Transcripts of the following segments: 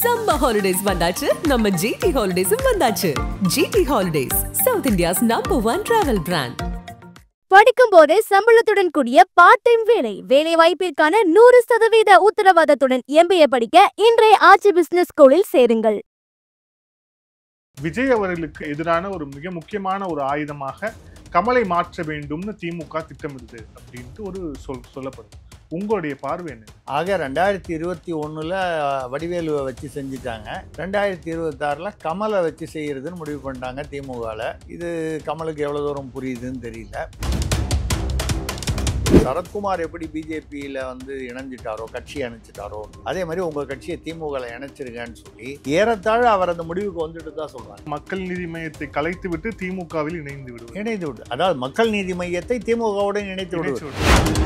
Summer holidays வந்தாச்சு நம்ம GT Holidays வந்தாச்சு. GT Holidays, South India's #1 travel brand. படிக்கும் போதே சம்பளத்துடன் கூடிய பார்ட் டைம் வேலை வாய்ப்பிற்கான 100% உத்தரவாதத்துடன் MBA படிக்க இன்றைய ஆட்சி பிசினஸ் ஸ்கூலில் சேருங்கள். விஜய் அவர்களுக்கு எதிரான ஒரு மிக முக்கியமான ஒரு ஆயுதமாக கமலை மாற்ற வேண்டும்னு திமுக திட்டமிடுது அப்படின்ட்டு ஒரு சொல்லப்படுது. உங்களுடைய பார்வை என்ன? ஆக 2021 வடிவேலுவை வச்சு செஞ்சுட்டாங்க. 2026 கமலை வச்சு செய்யறதுன்னு முடிவு பண்ணிட்டாங்க திமுகவில். இது கமலுக்கு எவ்வளோ தூரம் புரியுதுன்னு தெரியல. சரத்குமார் எப்படி பிஜேபியில் இணைஞ்சிட்டாரோ, கட்சி அணைச்சிட்டாரோ, அதே மாதிரி உங்கள் கட்சியை திமுகவில் இணைச்சிருக்கேன்னு சொல்லி ஏறத்தாழ அவர் அந்த முடிவுக்கு வந்துட்டு தான் சொல்கிறாங்க. மக்கள் நீதி மையத்தை கலைத்து விட்டு திமுகவில் இணைந்து விடு, அதாவது மக்கள் நீதி மையத்தை திமுகவுடன் இணைத்து விடுவது.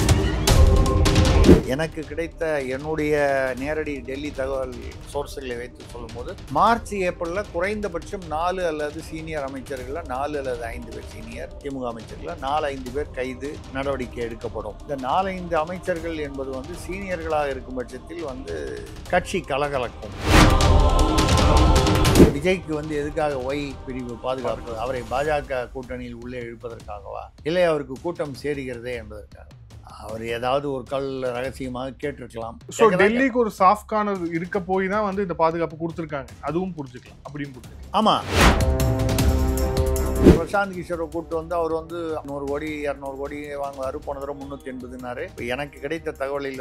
எனக்கு கிடைத்த என்னுடைய நேரடி டெல்லி தகவல் சோர்ஸ்களை வைத்து சொல்லும்போது மார்ச் ஏப்ரலில் குறைந்தபட்சம் 4 அல்லது சீனியர் அமைச்சர்களில் 4 அல்லது 5 பேர் சீனியர் திமுக அமைச்சர்களில் 4-5 பேர் கைது நடவடிக்கை எடுக்கப்படும். இந்த 4-5 அமைச்சர்கள் என்பது சீனியர்களாக இருக்கும் பட்சத்தில் கட்சி கலகலக்கும். விஜய்க்கு எதுக்காக ஒய் பிரிவு பாதுகாப்பு? அவரை பாஜக கூட்டணியில் உள்ளே இழுப்பதற்காகவா, இல்லை அவருக்கு கூட்டம் சேருகிறதே என்பதற்காக? அவர் ஏதாவது ஒரு கல் ரகசியமாக கேட்டிருக்கலாம். டெல்லிக்கு ஒரு சாஃப்ட் கார்னர் இருக்க போய் தான் இந்த பாதுகாப்பு கொடுத்துருக்காங்க. அதுவும் புரிஞ்சுக்கலாம், அப்படின்னு புரிஞ்சுக்கலாம். ஆமா, பிரசாந்த் கிஷோரை கூப்பிட்டு அவர் 100 கோடி 200 கோடி வாங்குவாரு. போன தடவை 380னாரு. எனக்கு கிடைத்த தகவலில்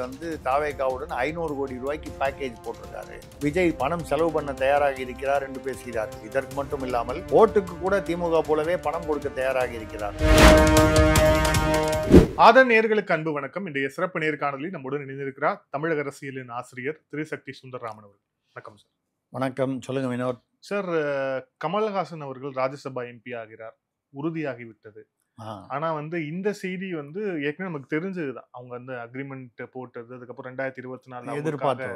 தாவேகாவுடன் 500 கோடி ரூபாய்க்கு பேக்கேஜ் போட்டிருக்காரு. விஜய் பணம் செலவு பண்ண தயாராக இருக்கிறார் என்று பேசுகிறார். இதற்கு மட்டும் இல்லாமல் ஓட்டுக்கு கூட திமுக போலவே பணம் கொடுக்க தயாராக இருக்கிறார். ஆதன் நேயர்களுக்கு அன்பு வணக்கம். இன்றைய சிறப்பு நேர்காணலில் நம்முடன் இணைந்திருக்கிறார் தமிழக அரசியலின் ஆசிரியர் திரிசக்தி சுந்தரராமன் அவர்கள். வணக்கம் சார். வணக்கம், சொல்லுங்க வினோத். சார், கமல்ஹாசன் அவர்கள் ராஜ்யசபா எம்பி ஆகிறார், உறுதியாகிவிட்டது. ஆனா இந்த செய்தி ஏற்கனவே நமக்கு தெரிஞ்சதுதான். அவங்க அக்ரிமெண்ட் போட்டது, அதுக்கப்புறம் 2024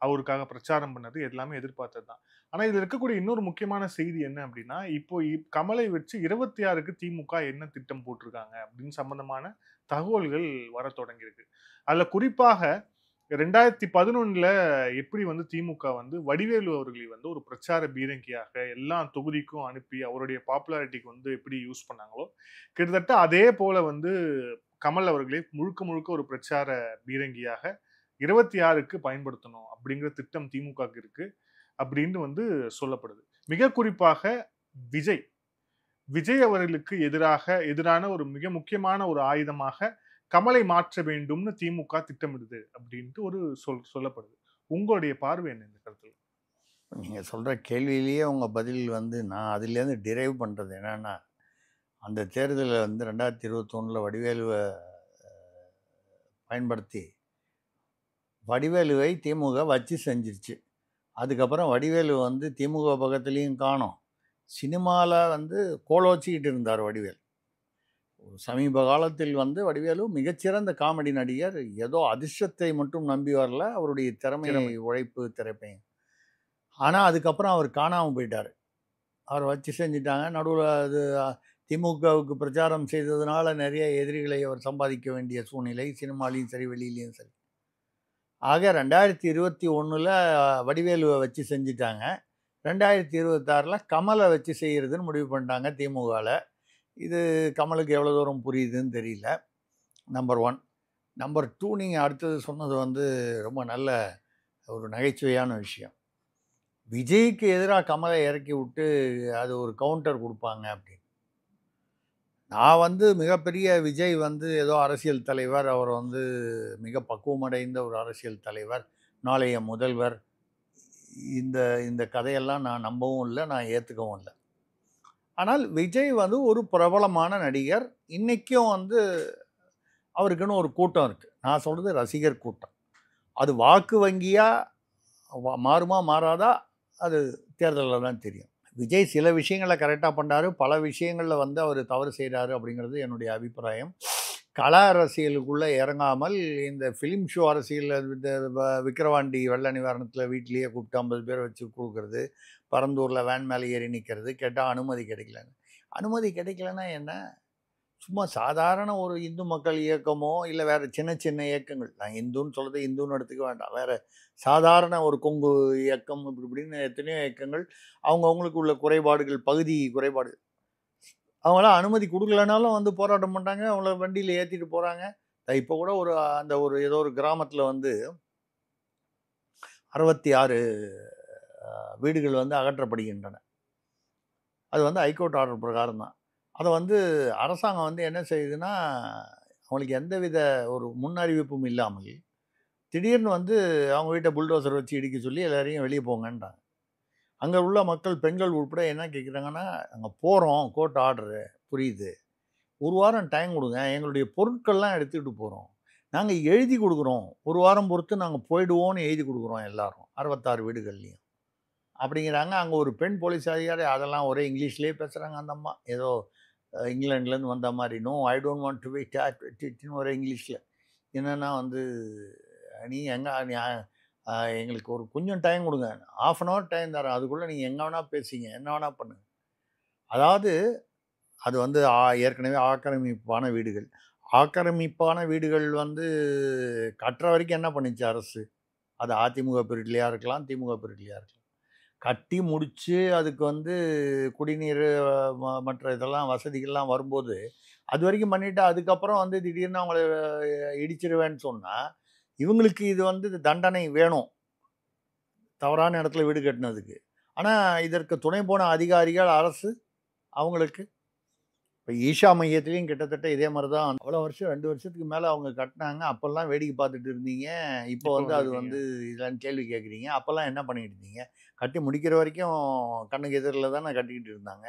அவருக்காக பிரச்சாரம் பண்ணது எல்லாமே எதிர்பார்த்தது தான். ஆனா இதுல இருக்கக்கூடிய இன்னொரு முக்கியமான செய்தி என்ன அப்படின்னா, இப்போ கமலை வச்சு 26க்கு திமுக என்ன திட்டம் போட்டிருக்காங்க அப்படின்னு சம்பந்தமான தகவல்கள் வர தொடங்கியிருக்கு. அதுல குறிப்பாக 2011 எப்படி திமுக வடிவேலு அவர்களை ஒரு பிரச்சார பீரங்கியாக எல்லா தொகுதிக்கும் அனுப்பி அவருடைய பாப்புலாரிட்டிக்கு எப்படி யூஸ் பண்ணாங்களோ, கிட்டத்தட்ட அதே போல கமல் அவர்களை முழுக்க ஒரு பிரச்சார பீரங்கியாக 26க்கு பயன்படுத்தணும் அப்படிங்கிற திட்டம் திமுக இருக்கு அப்படின்னு சொல்லப்படுது. மிக குறிப்பாக விஜய் அவர்களுக்கு எதிரான ஒரு மிக முக்கியமான ஒரு ஆயுதமாக கமலை மாற்ற வேண்டும்னு திமுக திட்டமிடுது அப்படின்ட்டு ஒரு சொல்லப்படுது. உங்களுடைய பார்வை என்ன இந்த கருத்துல? நீங்க சொல்ற கேள்வியிலேயே உங்க பதில் நான் அதுலேருந்து டிரைவ் பண்றது என்னன்னா, அந்த தேர்தலில் 2021 வடிவேலுவை பயன்படுத்தி வடிவேலுவை திமுக வச்சு செஞ்சிருச்சு. அதுக்கப்புறம் வடிவேலு திமுக பக்கத்துலேயும் காணோம். சினிமாவில் கோலோச்சிக்கிட்டு இருந்தார் வடிவேல். சமீப காலத்தில் வடிவேலு மிகச்சிறந்த காமெடி நடிகர். ஏதோ அதிர்ஷ்டத்தை மட்டும் நம்பி வரல, அவருடைய திறமையை, உழைப்பு, திறமையும். ஆனால் அதுக்கப்புறம் அவர் காணாமல் போயிட்டார். அவர் வச்சு செஞ்சிட்டாங்க. நடுவில் அது திமுகவுக்கு பிரச்சாரம் செய்ததுனால நிறைய எதிரிகளை அவர் சம்பாதிக்க வேண்டிய சூழ்நிலை, சினிமாலையும் சரி வெளியிலையும் சரி. ஆக 2021 வடிவேலுவை வச்சு செஞ்சிட்டாங்க. 2026 கமலை வச்சு செய்கிறதுன்னு முடிவு பண்ணிட்டாங்க திமுகவில். இது கமலுக்கு எவ்வளோ தூரம் புரியுதுன்னு தெரியல. நம்பர் 1. நம்பர் 2, நீங்கள் அடுத்தது சொன்னது ரொம்ப நல்ல ஒரு நகைச்சுவையான விஷயம். விஜய்க்கு எதிராக கமலை இறக்கி விட்டு அது ஒரு கவுண்டர் கொடுப்பாங்க அப்படின்னு. நான் மிகப்பெரிய விஜய் ஏதோ அரசியல் தலைவர், அவர் மிக பக்குவமடைந்த ஒரு அரசியல் தலைவர், நாளைய முதல்வர், இந்த கதையெல்லாம் நான் நம்பவும் இல்லை, நான் ஏற்றுக்கவும் இல்லை. ஆனால் விஜய் ஒரு பிரபலமான நடிகர். இன்றைக்கும் அவருக்குன்னு ஒரு கூட்டம் இருக்குது. நான் சொல்கிறது ரசிகர் கூட்டம். அது வாக்கு வங்கியாக மாறுமா மாறாதா அது தேர்தலில் தான் தெரியும். விஜய் சில விஷயங்களை கரெக்டாக பண்ணுறாரு, பல விஷயங்களில் அவர் தவறு செய்கிறாரு அப்படிங்கிறது என்னுடைய அபிப்பிராயம். கல அரசியலுக்குள்ளே இறங்காமல் இந்த ஃபிலிம் ஷோ அரசியலில் விக்கிரவாண்டி வெள்ள நிவாரணத்தில் வீட்டிலேயே கூப்பிட்டு 50 பேர் வச்சு கொடுக்குறது, பரந்தூரில் வேன் மேலே ஏறி நிற்கிறது, கேட்டால் அனுமதி கிடைக்கலன்னு. அனுமதி கிடைக்கலன்னா என்ன? சும்மா சாதாரண ஒரு இந்து மக்கள் இயக்கமோ இல்லை வேறு சின்ன சின்ன இயக்கங்கள், நான் இந்துன்னு சொல்கிறது இந்துன்னு எடுத்துக்க வேண்டாம், வேறு சாதாரண ஒரு கொங்கு இயக்கம் இப்படின்னு எத்தனையோ இயக்கங்கள் அவங்கவுங்களுக்கு உள்ள குறைபாடுகள், பகுதி குறைபாடு, அவங்களாம் அனுமதி கொடுக்கலனாலும் வந்து போராட்டம் பண்ணுறாங்க, அவங்கள வண்டியில் ஏற்றிட்டு போகிறாங்க. இப்போ கூட ஒரு ஏதோ ஒரு கிராமத்தில் வந்து 66 வீடுகள் வந்து அகற்றப்படுகின்றன. அது வந்து ஹைகோர்ட் ஆர்டர் பிரகாரம் தான். அதை வந்து அரசாங்கம் வந்து என்ன செய்யுதுன்னா, அவங்களுக்கு எந்தவித ஒரு முன்னறிவிப்பும் இல்லாமல் திடீர்னு வந்து அவங்க வீட்டை புல்டோசர் வச்சு இடிக்க சொல்லி எல்லாரையும் வெளியே போங்கன்றாங்க. அங்கே உள்ள மக்கள், பெண்கள் உட்பட என்ன கேட்குறாங்கன்னா, அங்கே போகிறோம், கோர்ட் ஆர்டரு புரியுது, ஒரு வாரம் டைம் கொடுங்க, எங்களுடைய பொருட்கள்லாம் எடுத்துக்கிட்டு போகிறோம், நாங்கள் எழுதி கொடுக்குறோம், ஒரு வாரம் பொறுத்து நாங்கள் போயிடுவோன்னு எழுதி கொடுக்குறோம் எல்லாரும் 66 வீடுகள்லையும் அப்படிங்கிறாங்க. அங்கே ஒரு பெண் போலீஸ் அதிகாரி அதெல்லாம் ஒரே இங்கிலீஷ்லேயே பேசுகிறாங்க. அந்த அம்மா ஏதோ இங்கிலாந்துலேருந்து வந்த மாதிரி, no I don't want to wait ஒரே இங்கிலீஷில். என்னென்னா வந்து எங்களுக்கு ஒரு கொஞ்சம் டைம் கொடுங்க, 1/2 hour டைம் தரேன், அதுக்குள்ளே நீங்கள் எங்கே வேணால் பேசிங்க, என்ன வேணால் பண்ணுங்க. அதாவது அது வந்து ஏற்கனவே ஆக்கிரமிப்பான வீடுகள். ஆக்கிரமிப்பான வீடுகள் வந்து கட்டுற வரைக்கும் என்ன பண்ணிச்சு அரசு? அது அதிமுக பீரியட்லையாக இருக்கலாம், திமுக பீரியட்லையாக இருக்கலாம். கட்டி முடித்து அதுக்கு வந்து குடிநீர் மற்ற இதெல்லாம் வசதிகள்லாம் வரும்போது அது வரைக்கும் பண்ணிவிட்டு அதுக்கப்புறம் வந்து திடீர்னு அவங்கள இடிச்சிருவேன்னு சொன்னால் இவங்களுக்கு இது வந்து தண்டனை வேணும், தவறான இடத்துல வீடு கட்டினதுக்கு. ஆனால் இதற்கு துணை போன அதிகாரிகள், அரசு அவங்களுக்கு இப்போ ஈஷா மையத்துலேயும் கிட்டத்தட்ட இதே மாதிரி தான். அவ்வளோ வருஷம் 2 வருஷத்துக்கு மேலே அவங்க கட்டினாங்க. அப்போல்லாம் வேடிக்கை பார்த்துட்டு இருந்தீங்க, இப்போ வந்து அது வந்து இதெல்லாம் கேள்வி கேட்குறீங்க. அப்போல்லாம் என்ன பண்ணிக்கிட்டு இருந்தீங்க? கட்டி முடிக்கிற வரைக்கும் கண்ணுக்கு எதிரில் தானே கட்டிக்கிட்டு இருந்தாங்க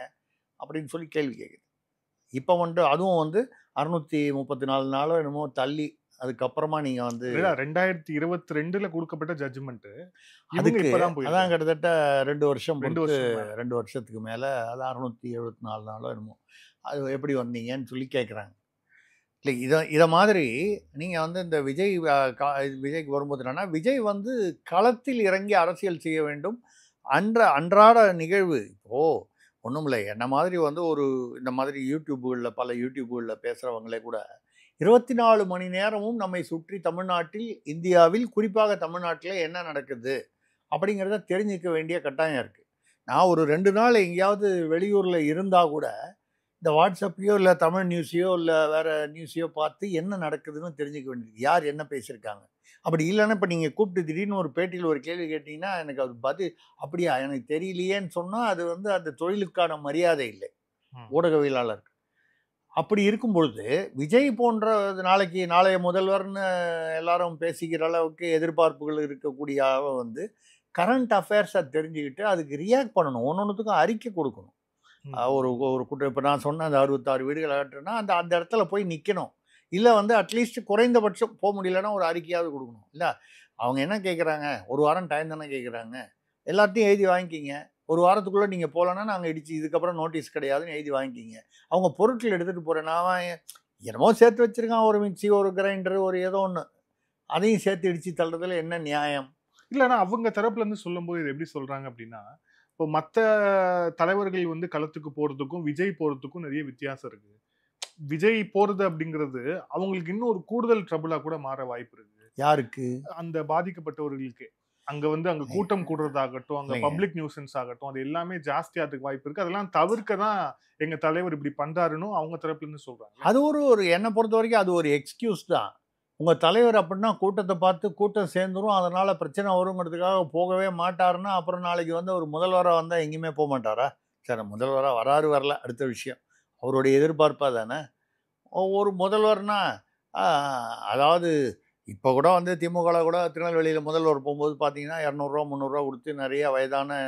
அப்படின்னு சொல்லி கேள்வி கேட்குது. இப்போ வந்துட்டு அதுவும் வந்து 634 நாளோ என்னமோ தள்ளி அதுக்கப்புறமா நீங்கள் வந்து 2022 கொடுக்கப்பட்ட ஜட்ஜ்மெண்ட்டு அதுக்கு அதான் கிட்டத்தட்ட 2 வருஷம் 2 வருஷத்துக்கு மேலே, அது 674 நாளோ என்னமோ, அது எப்படி வந்தீங்கன்னு சொல்லி கேட்குறாங்க. இல்லை இதை மாதிரி நீங்கள் வந்து இந்த விஜய்க்கு வரும்போது என்னன்னா, விஜய் வந்து களத்தில் இறங்கி அரசியல் செய்ய வேண்டும். அன்றாட நிகழ்வு இப்போது ஒன்றும் இல்லை, என்ன மாதிரி வந்து இந்த மாதிரி பல யூடியூப்புகளில் பேசுகிறவங்களே கூட 24 மணி நேரமும் நம்மை சுற்றி தமிழ்நாட்டில், இந்தியாவில், குறிப்பாக தமிழ்நாட்டில் என்ன நடக்குது அப்படிங்கிறத தெரிஞ்சிக்க வேண்டிய கட்டாயம் இருக்குது. நான் ஒரு 2 நாள் எங்கேயாவது வெளியூரில் இருந்தால் கூட இந்த வாட்ஸ்அப்லையோ இல்லை தமிழ் நியூஸையோ இல்லை வேறு நியூஸையோ பார்த்து என்ன நடக்குதுன்னு தெரிஞ்சுக்க வேண்டியது, யார் என்ன பேசியிருக்காங்க. அப்படி இல்லைன்னா இப்போ நீங்கள் கூப்பிட்டு திடீர்னு ஒரு பேட்டியில் ஒரு கேள்வி கேட்டிங்கன்னா எனக்கு அது பதில் அப்படியா எனக்கு தெரியலையேன்னு சொன்னால் அது வந்து அந்த தொழிலுக்கான மரியாதை இல்லை ஊடகவியலாளருக்கு. அப்படி இருக்கும் பொழுது விஜய் போன்ற நாளைய முதல்வர்னு எல்லாரும் பேசிக்கிற அளவுக்கு எதிர்பார்ப்புகள் இருக்கக்கூடிய வந்து கரண்ட் அஃபேர்ஸை தெரிஞ்சுக்கிட்டு அதுக்கு ரியாக்ட் பண்ணணும், ஒன்னொன்றுத்துக்கும் அறிக்கை கொடுக்கணும். ஒரு குற்றம் இப்போ நான் சொன்ன அந்த 66 வீடுகள் அகற்றுனா அந்த இடத்துல போய் நிற்கணும். இல்லை வந்து அட்லீஸ்ட் குறைந்தபட்சம் போக முடியலன்னா ஒரு அறிக்கையாவது கொடுக்கணும். இல்லை அவங்க என்ன கேட்குறாங்க, ஒரு வாரம் டைம் தானே கேட்குறாங்க, எல்லாத்தையும் எழுதி வாங்கிக்கிங்க, ஒரு வாரத்துக்குள்ளே நீங்கள் போகலன்னா நாங்கள் இடிச்சு இதுக்கப்புறம் நோட்டீஸ் கிடையாதுன்னு எழுதி வாங்கிக்கிங்க. அவங்க பொருட்கள் எடுத்துகிட்டு போகிறேன், நான் என்னமோ சேர்த்து வச்சுருக்கான், ஒரு மிக்சி, ஒரு கிரைண்டரு, ஒரு ஏதோ ஒன்று, அதையும் சேர்த்து இடித்து தள்ளுறதுல என்ன நியாயம்? இல்லைன்னா அவங்க தரப்புலேருந்து சொல்லும்போது இது எப்படி சொல்கிறாங்க அப்படின்னா, இப்போ மற்ற தலைவர்கள் வந்து களத்துக்கு போகிறதுக்கும் விஜய் போகிறதுக்கும் நிறைய வித்தியாசம் இருக்குது. விஜய் போகிறது அப்படிங்கிறது அவங்களுக்கு இன்னும் ஒரு கூடுதல் ட்ரபிளாக கூட மாற வாய்ப்பு இருக்குது. யாருக்கு? அந்த பாதிக்கப்பட்டவர்களுக்கு. அங்க கூட்டம் கூடுறதாகட்டும், அங்க பப்ளிக் நியூசன்ஸ் ஆகட்டும், அது எல்லாமே ஜாஸ்தியாகிறதுக்கு வாய்ப்பு இருக்கு. அதெல்லாம் தவிர்க்க தான் எங்க தலைவர் இப்படி பண்றாருன்னு அவங்க தரப்புல இருந்து சொல்றாங்க. அது ஒரு என்னை பொறுத்த வரைக்கும் அது ஒரு எக்ஸ்கியூஸ் தான். உங்க தலைவர் அப்படின்னா கூட்டத்தை பார்த்து கூட்டம் சேர்ந்துரும், அதனால பிரச்சனை வருங்கிறதுக்காக போகவே மாட்டாருன்னா அப்புறம் நாளைக்கு வந்து ஒரு முதல்வராக வந்தால் எங்கேயுமே போக மாட்டாரா? சரி, முதல்வராக வரல அடுத்த விஷயம், அவருடைய எதிர்பார்ப்பாக தானே. ஒரு முதல்வர்னா அதாவது இப்போ கூட வந்து திமுகவில் கூட திருநெல்வேலியில் முதல்வர் போகும்போது பார்த்தீங்கன்னா 200 300 கொடுத்து நிறைய வயதான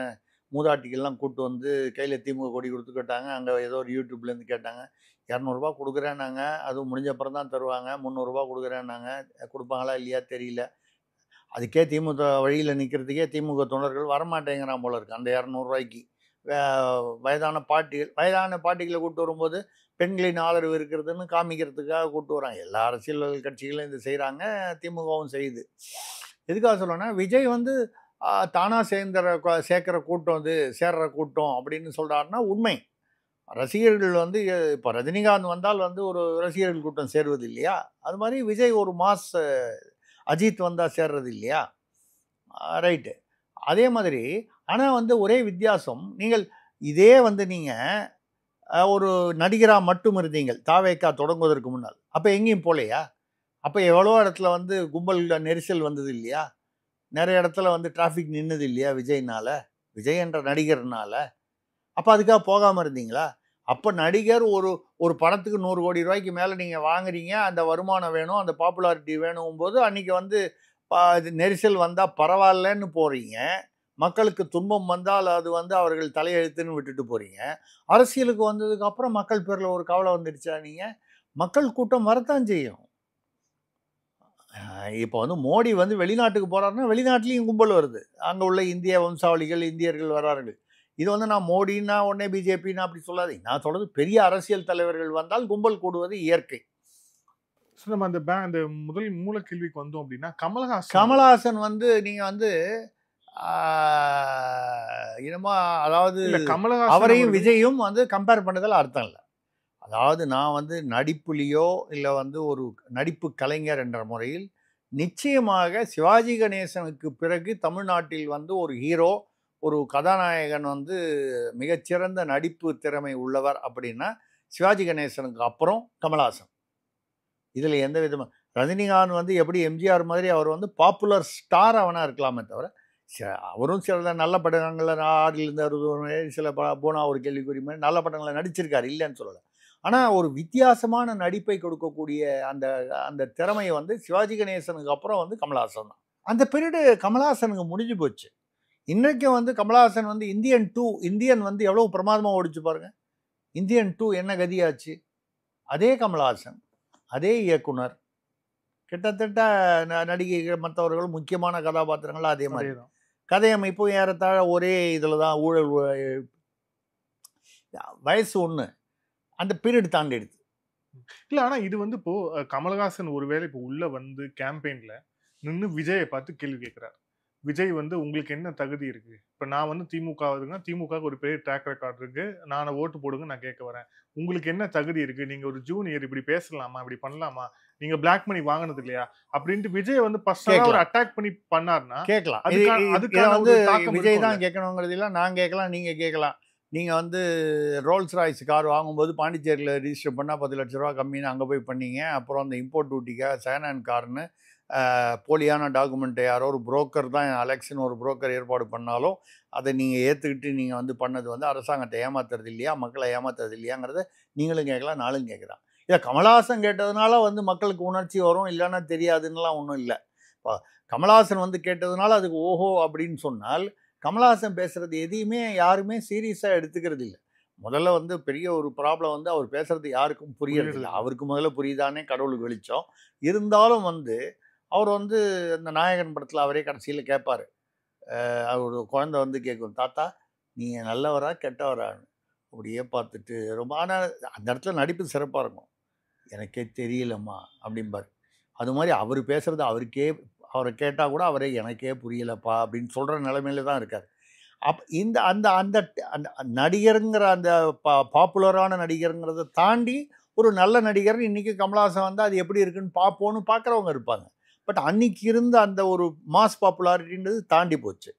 மூதாட்டிகள்லாம் கூப்பிட்டு வந்து கையில் திமுக கொடி கொடுத்து கேட்டாங்க. அங்கே ஏதோ ஒரு யூடியூப்லேருந்து கேட்டாங்க, 200 கொடுக்குறேன்னாங்க, அதுவும் முடிஞ்ச அப்புறம் தான் தருவாங்க, 300 கொடுக்குறேன்னாங்க, கொடுப்பாங்களா இல்லையா தெரியல. அதுக்கே திமுக வழியில் நிற்கிறதுக்கே திமுக தொண்டர்கள் வரமாட்டேங்கிறான் போல இருக்குது. அந்த 200 வயதான பாட்டிகளை கூப்பிட்டு வரும்போது பெண்களின் ஆதரவு இருக்கிறதுன்னு காமிக்கிறதுக்காக கூப்பிட்டு வராங்க. எல்லா அரசியல் கட்சிகளும் இது செய்கிறாங்க, திமுகவும் செய்யுது. எதுக்காக சொல்லணும்னா, விஜய் வந்து தானாக சேர்க்கிற கூட்டம், சேர்ற கூட்டம் அப்படின்னு சொல்கிறாருன்னா உண்மை. ரசிகர்கள் வந்து இப்போ ரஜினிகாந்த் வந்தால் வந்து ஒரு ரசிகர்கள் கூட்டம் சேருவது இல்லையா, அது மாதிரி விஜய் ஒரு மாஸ் அஜித் வந்தால் சேர்றது இல்லையா, ரைட்டு. அதே மாதிரி ஆனால் வந்து ஒரே வித்தியாசம், நீங்கள் இதே வந்து நீங்கள் ஒரு நடிகராக மட்டும் இருந்தீங்கள் தாவேக்கா தொடங்குவதற்கு முன்னால், அப்போ எங்கேயும் போகலையா? அப்போ எவ்வளோ இடத்துல வந்து கும்பல் நெரிசல் வந்தது இல்லையா, நிறைய இடத்துல வந்து டிராஃபிக் நின்னது இல்லையா விஜய்னால, விஜய் என்ற நடிகர்னால? அப்போ அதுக்காக போகாமல் இருந்தீங்களா? அப்போ நடிகர் ஒரு படத்துக்கு 100 கோடி ரூபாய்க்கு மேலே நீங்கள் வாங்குறீங்க, அந்த வருமானம் வேணும், அந்த பாப்புலாரிட்டி வேணும் போது அன்றைக்கி வந்து நெரிசல் வந்தால் பரவாயில்லன்னு போகிறீங்க, மக்களுக்கு துன்பம் வந்தால் அது வந்து அவர்கள் தலையெழுத்துன்னு விட்டுட்டு போகிறீங்க. அரசியலுக்கு வந்ததுக்கு அப்புறம் மக்கள் பேரில் ஒரு கவலை வந்துடுச்சா? நீங்கள் மக்கள் கூட்டம் வரத்தான் செய்யும். இப்போ வந்து மோடி வந்து வெளிநாட்டுக்கு போகிறாருன்னா வெளிநாட்டிலையும் கும்பல் வருது, அங்கே உள்ள இந்திய வம்சாவளிகள் இந்தியர்கள் வரார்கள். இது வந்து நான் மோடின்னா உடனே பிஜேபின்னா அப்படி சொல்லாதீங்க. நான் சொல்கிறது பெரிய அரசியல் தலைவர்கள் வந்தால் கும்பல் கூடுவது இயற்கை. ஸோ நம்ம அந்த முதல் மூல கேள்விக்கு வந்தோம் அப்படின்னா, கமலஹாசன் வந்து நீங்கள் வந்து என்னமோ அதாவது அவரையும் விஜயும் வந்து கம்பேர் பண்ணதில் அர்த்தம் இல்லை. அதாவது நான் வந்து நடிப்புலேயோ இல்லை வந்து ஒரு நடிப்பு கலைஞர் என்ற முறையில் நிச்சயமாக சிவாஜி கணேசனுக்கு பிறகு தமிழ்நாட்டில் வந்து ஒரு ஹீரோ, ஒரு கதாநாயகன் வந்து மிகச்சிறந்த நடிப்பு திறமை உள்ளவர் அப்படின்னா சிவாஜி கணேசனுக்கு அப்புறம் கமலஹாசன். இதில் எந்த விதமாக ரஜினிகாந்த் வந்து எப்படி எம்ஜிஆர் மாதிரி அவர் வந்து பாப்புலர் ஸ்டார் அவனாக இருக்கலாமே தவிர, அவரும் சில நல்ல படங்களில் 6 சில போனா ஒரு கேள்விக்குறி மாதிரி நல்ல படங்களை நடிச்சிருக்காரு, இல்லைன்னு சொல்லலை. ஆனால் ஒரு வித்தியாசமான நடிப்பை கொடுக்கக்கூடிய அந்த அந்த திறமையை வந்து சிவாஜி கணேசனுக்கு அப்புறம் வந்து கமலஹாசன் தான். அந்த பீரியடு கமலஹாசனுக்கு முடிஞ்சு போச்சு. இன்றைக்கும் வந்து கமலஹாசன் வந்து இந்தியன் வந்து எவ்வளோ பிரமாதமாக ஓடிச்சு பாருங்க. இந்தியன் 2 என்ன கதியாச்சு? அதே கமலஹாசன், அதே இயக்குனர், கிட்டத்தட்ட நடிகைகள் மற்றவர்கள் முக்கியமான கதாபாத்திரங்கள் அதே மாதிரி தான். கதையமைப்பும் ஏறத்தாழ ஒரே இதில் தான். ஊழல் வயசு ஒன்று, அந்த பீரியட் தாண்டி எடுத்து இல்லை. ஆனால் இது வந்து இப்போ கமலஹாசன் ஒருவேளை இப்போ உள்ள வந்து கேம்பெயினில் நின்று விஜயை பார்த்து கேள்வி கேட்குறாரு. விஜய் வந்து உங்களுக்கு என்ன தகுதி இருக்கு? இப்போ நான் வந்து திமுக வருதுன்னா திமுகவுக்கு ஒரு பெரிய ட்ராக் ரெக்கார்ட் இருக்கு, நான் ஓட்டு போடுங்க நான் கேட்க வரேன். உங்களுக்கு என்ன தகுதி இருக்கு? நீங்க ஒரு ஜூனியர், இப்படி பேசலாமா, இப்படி பண்ணலாமா, நீங்க பிளாக் மணி வாங்கினது இல்லையா அப்படின்ட்டு விஜய் வந்து பர்சனலா ஒரு அட்டாக் பண்ணி பண்ணாருன்னா கேட்கலாம். அதுக்காக வந்து விஜய் தான் கேட்கணுங்கிறது இல்லை, நான் கேட்கலாம், நீங்க கேட்கலாம். நீங்கள் வந்து ரோல்ஸ் ராய்ஸ் கார் வாங்கும்போது பாண்டிச்சேரியில் ரிஜிஸ்டர் பண்ணால் 10 லட்ச ரூபா கம்மின்னு அங்கே போய் பண்ணீங்க. அப்புறம் அந்த இம்போர்ட் டியூட்டிக்காக செகண்ட் ஹேண்ட் கார்னு போலியான டாக்குமெண்ட்டை யாரோ ஒரு புரோக்கர் தான், அலெக்ஸ்னு ஒரு புரோக்கர் ஏற்பாடு பண்ணாலும் அதை நீங்கள் ஏற்றுக்கிட்டு நீங்கள் வந்து பண்ணது வந்து அரசாங்கத்தை ஏமாத்துறது இல்லையா, மக்களை ஏமாத்துறது இல்லையாங்கிறத நீங்களும் கேட்கலாம், நானும் கேட்குறான். இதை கமலஹாசன் கேட்டதுனால வந்து மக்களுக்கு உணர்ச்சி வரும், இல்லைன்னா தெரியாதுன்னெலாம் ஒன்றும் இல்லை. இப்போ கமலஹாசன் வந்து கேட்டதுனால அதுக்கு ஓஹோ அப்படின்னு சொன்னால், கமலஹாசன் பேசுகிறது எதையுமே யாருமே சீரியஸாக எடுத்துக்கிறது இல்லை. முதல்ல வந்து பெரிய ஒரு ப்ராப்ளம் வந்து அவர் பேசுகிறது யாருக்கும் புரியறதில்லை. அவருக்கு முதல்ல புரியுதானே கடவுளுக்கு வெளிச்சம். இருந்தாலும் வந்து அவர் வந்து அந்த நாயகன் படத்தில் அவரே கடைசியில் கேட்பார், அவர் குழந்தை வந்து கேட்கும், தாத்தா நீங்கள் நல்லவரா கெட்டவரான்னு. அப்படியே பார்த்துட்டு ரொம்ப, ஆனால் அந்த இடத்துல நடிப்பு சிறப்பாக இருக்கும். எனக்கே தெரியலம்மா அப்படிம்பார். அது மாதிரி அவர் பேசுகிறது அவரை கேட்டால் கூட அவரே எனக்கே புரியலப்பா அப்படின்னு சொல்கிற நிலைமையில தான் இருக்கார். இந்த அந்த அந்த அந்த நடிகருங்கிற அந்த பாப்புலரான நடிகருங்கிறத தாண்டி ஒரு நல்ல நடிகர் இன்றைக்கி கமலஹாசன் வந்தால் அது எப்படி இருக்குன்னு பார்ப்போன்னு பார்க்குறவங்க இருப்பாங்க. பட் அன்றைக்கி இருந்த அந்த ஒரு மாஸ் பாப்புலாரிட்டின்றது தாண்டி போச்சு.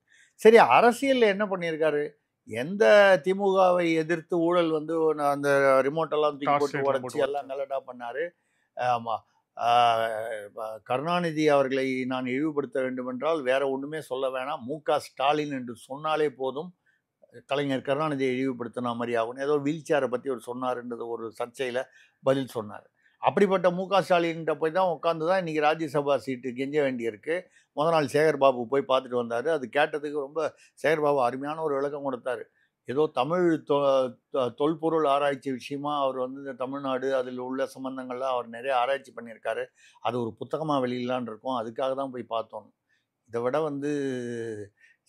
சரி, அரசியலில் என்ன பண்ணியிருக்காரு? எந்த திமுகவை எதிர்த்து ஊழல் வந்து அந்த ரிமோட்டெல்லாம் தூக்கி போட்டு உடச்சி எல்லாம் கலட்டாக பண்ணார். ஆமாம், கருணாநிதி அவர்களை நான் இழிவுபடுத்த வேண்டுமென்றால் வேறு ஒன்றுமே சொல்ல வேணாம், மு.க. ஸ்டாலின் என்று சொன்னாலே போதும், கலைஞர் கருணாநிதியை இழிவுபடுத்தின மாதிரி ஆகும். ஏதோ வீல் சேரை பற்றி அவர் சொன்னார்ன்றது ஒரு சர்ச்சையில் பதில் சொன்னார். அப்படிப்பட்ட மு.க. ஸ்டாலின்கிட்ட போய் தான் உட்காந்து தான் இன்றைக்கி ராஜ்யசபா சீட்டு கெஞ்ச வேண்டியிருக்கு. முதல் நாள் சேகர்பாபு போய் பார்த்துட்டு வந்தார். அது கேட்டதுக்கு ரொம்ப சேகர்பாபு அருமையான ஒரு விளக்கம் கொடுத்தார். ஏதோ தமிழ் தொல்பொருள் ஆராய்ச்சி விஷயமா அவர் வந்து இந்த தமிழ்நாடு அதில் உள்ள சம்பந்தங்கள்லாம் அவர் நிறைய ஆராய்ச்சி பண்ணியிருக்காரு. அது ஒரு புத்தகமாக வெளியிடலான் இருக்கும், அதுக்காக தான் போய் பார்த்தோம். இதை விட வந்து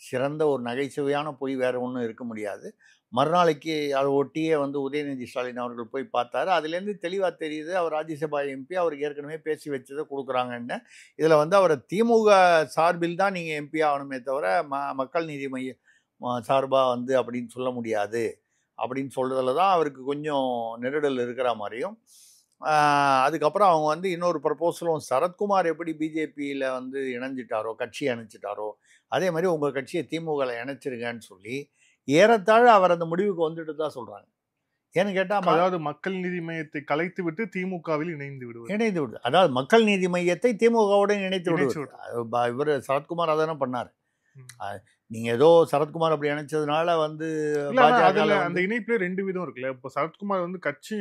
சிறந்த ஒரு நகைச்சுவையான பொய் வேறு ஒன்றும் இருக்க முடியாது. மறுநாளைக்கு அதை ஒட்டியே வந்து உதயநிதி ஸ்டாலின் அவர்கள் போய் பார்த்தாரு. அதுலேருந்து தெளிவாக தெரியுது அவர் ராஜ்யசபா எம்பி, அவருக்கு ஏற்கனவே பேசி வச்சதை கொடுக்குறாங்கன்னு. இதில் வந்து அவரை திமுக சார்பில் தான் நீங்கள் எம்பி ஆகணுமே தவிர மக்கள் நீதி மைய சார்பாக வந்து அப்படின்னு சொல்ல முடியாது அப்படின்னு சொல்றதுல தான் அவருக்கு கொஞ்சம் நெருடல் இருக்கிற மாதிரியும், அதுக்கப்புறம் அவங்க வந்து இன்னொரு ப்ரப்போசலும், சரத்குமார் எப்படி பிஜேபியில் வந்து இணைஞ்சிட்டாரோ, கட்சியை இணைச்சிட்டாரோ, அதே மாதிரி உங்கள் கட்சியை திமுகவில் இணைச்சிருங்கன்னு சொல்லி ஏறத்தாழ அவர் அந்த முடிவுக்கு வந்துட்டு தான் சொல்கிறாங்க. ஏன்னு கேட்டால், அதாவது மக்கள் நீதி மையத்தை கலைத்து விட்டு திமுகவில் இணைந்து விடுவது, அதாவது மக்கள் நீதி மையத்தை திமுகவுடன் இணைத்து விடுவது. இவர் சரத்குமார் அதானே பண்ணார். நீங்க ஏதோ சரத்குமார் அப்படி இணைச்சதுனால வந்து அந்த இணைப்புல 2 விதம் இருக்குல்ல. இப்போ சரத்குமார் வந்து கட்சி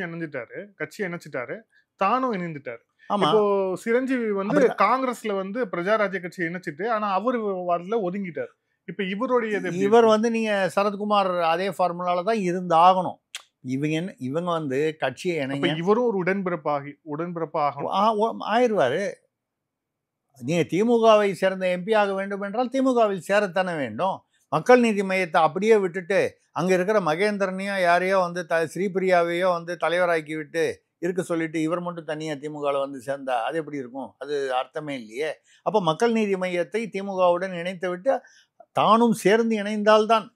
இணைச்சிட்டாரு, தானும் இணைந்துட்டாரு. இப்போ சிரஞ்சீவி வந்து காங்கிரஸ்ல வந்து பிரஜாராஜ்ய கட்சி இணைச்சிட்டு, ஆனா அவரு வரல, ஒதுங்கிட்டார். இப்ப இவர் வந்து நீங்க சரத்குமார் அதே ஃபார்முலால தான் இருந்து ஆகணும். இவங்க வந்து கட்சியை இணைங்க, இவரும் ஒரு உடன்பிறப்பாக ஆயிடுவாரு. நீங்க திமுகவை சேர்ந்த எம்பி ஆக வேண்டும் என்றால் திமுகவில் சேரத்தானே வேண்டும். மக்கள் நீதி மையத்தை அப்படியே விட்டுட்டு அங்க இருக்கிற மகேந்திரனையோ யாரையோ வந்து ஸ்ரீபிரியாவையோ வந்து தலைவராக்கி விட்டு இருக்க சொல்லிட்டு இவர் மட்டும் தனியாக திமுகவில் வந்து சேர்ந்தா அது எப்படி இருக்கும்? அது அர்த்தமே இல்லையே. அப்போ மக்கள் நீதி மையத்தை திமுகவுடன் இணைத்து விட்டு தானும் சேர்ந்து இணைந்தால்தான்.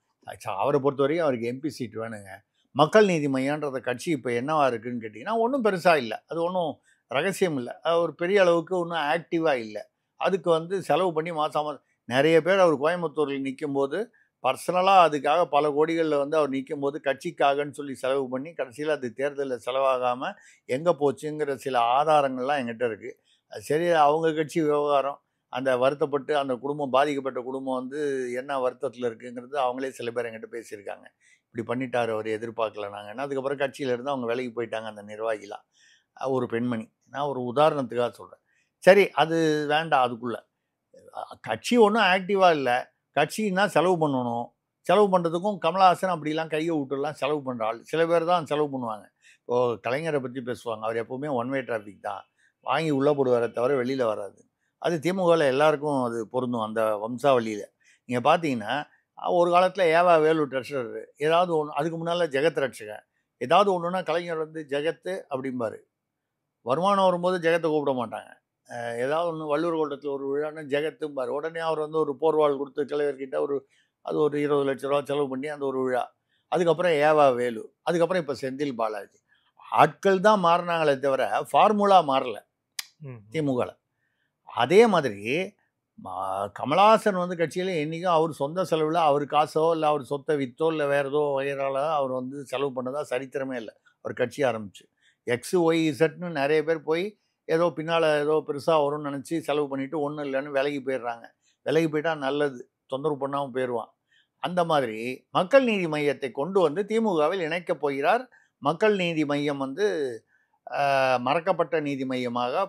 அவரை பொறுத்தவரைக்கும் அவருக்கு எம்பி சீட் வேணுங்க. மக்கள் நீதி மையன்றத கட்சி இப்போ என்னவா இருக்குன்னு கேட்டிங்கன்னா ஒன்றும் பெருசாக இல்லை, அது ஒன்றும் ரகசியம் இல்லை, ஒரு பெரிய அளவுக்கு ஒன்றும் ஆக்டிவாக இல்லை. அதுக்கு வந்து செலவு பண்ணி மாதம் நிறைய பேர் அவர் கோயம்புத்தூரில் நிற்கும்போது பர்சனலாக அதுக்காக பல கோடிகளில் வந்து அவர் நிற்கும்போது கட்சிக்காகன்னு சொல்லி செலவு பண்ணி கடைசியில் அது தேர்தலில் செலவாகாமல் எங்கே போச்சுங்கிற சில ஆதாரங்கள்லாம் எங்கிட்ட இருக்குது. சரி, அவங்க கட்சி விவகாரம், அந்த வருத்தப்பட்டு அந்த குடும்பம், பாதிக்கப்பட்ட குடும்பம் வந்து என்ன வருத்தத்தில் இருக்குங்கிறது அவங்களே சில பேர் என்கிட்ட பேசியிருக்காங்க. இப்படி பண்ணிட்டார் அவர், எதிர்பார்க்கல நாங்கள். அதுக்கப்புறம் கட்சியிலேருந்து அவங்க வேலைக்கு போயிட்டாங்க அந்த நிர்வாகிலாம், ஒரு பெண்மணி. நான் ஒரு உதாரணத்துக்காக சொல்கிறேன். சரி, அது வேண்டாம். அதுக்குள்ளே கட்சி ஒன்றும் ஆக்டிவாக இல்லை. கட்சின்னா செலவு பண்ணணும், செலவு பண்ணுறதுக்கும் கமலஹாசன் அப்படிலாம் கையை விட்டுலாம் செலவு பண்ணுற ஆள் சில பேர் தான் செலவு பண்ணுவாங்க. இப்போது கலைஞரை பற்றி பேசுவாங்க, அவர் எப்போவுமே ஒன் வே டிராஃபிக் தான், வாங்கி உள்ளே போடுவாரே தவிர வெளியில் வராது. அது திமுகவில் எல்லாருக்கும் அது பொருந்தும் அந்த வம்சாவளியில். நீங்கள் பார்த்தீங்கன்னா ஒரு காலத்தில் ஏவா வேலு ட்ரெஷரர், ஏதாவது ஒன்று, அதுக்கு முன்னால் ஜெகத் ரட்சகன், ஏதாவது ஒன்றுனா கலைஞர் வந்து ஜெகத்து அப்படிம்பார். வருமானம் வரும்போது ஜெகத்தை கூப்பிட மாட்டாங்க. ஏதாவது ஒன்று வள்ளுவர் கோட்டத்தில் ஒரு விழான்னு ஜெகத்தும்பார். உடனே அவர் வந்து ஒரு போர்வாள் கொடுத்து தலைவர்கிட்ட அது ஒரு 20 லட்ச ரூபா செலவு பண்ணி அந்த ஒரு விழா. அதுக்கப்புறம் ஏவா வேலு, அதுக்கப்புறம் இப்போ செந்தில் பாலாஜி. ஆட்கள் தான் மாறினாங்களே தவிர ஃபார்முலா மாறலை திமுகவில். அதே மாதிரி கமலஹாசன் வந்து கட்சியில் என்றைக்கும் அவர் சொந்த செலவில் அவர் காசோ இல்லை அவர் சொத்தை வித்தோ இல்லை வேறு ஏதோ வகையால் அவர் வந்து செலவு பண்ணதா சரித்திரமே இல்லை. அவர் கட்சி ஆரம்பிச்சு XYZ நிறைய பேர் போய் ஏதோ பின்னால் ஏதோ பெருசாக வரும்னு நினச்சி செலவு பண்ணிவிட்டு ஒன்றும் இல்லைன்னு விலகி போயிடுறாங்க. விலகி போயிட்டால் நல்லது, தொந்தரவு பண்ணாமல் போயிடுவான். அந்த மாதிரி மக்கள் நீதி மையத்தை கொண்டு வந்து திமுகவில் இணைக்கப் போகிறார். மக்கள் நீதி மையம் வந்து மறக்கப்பட்ட நீதி மையமாக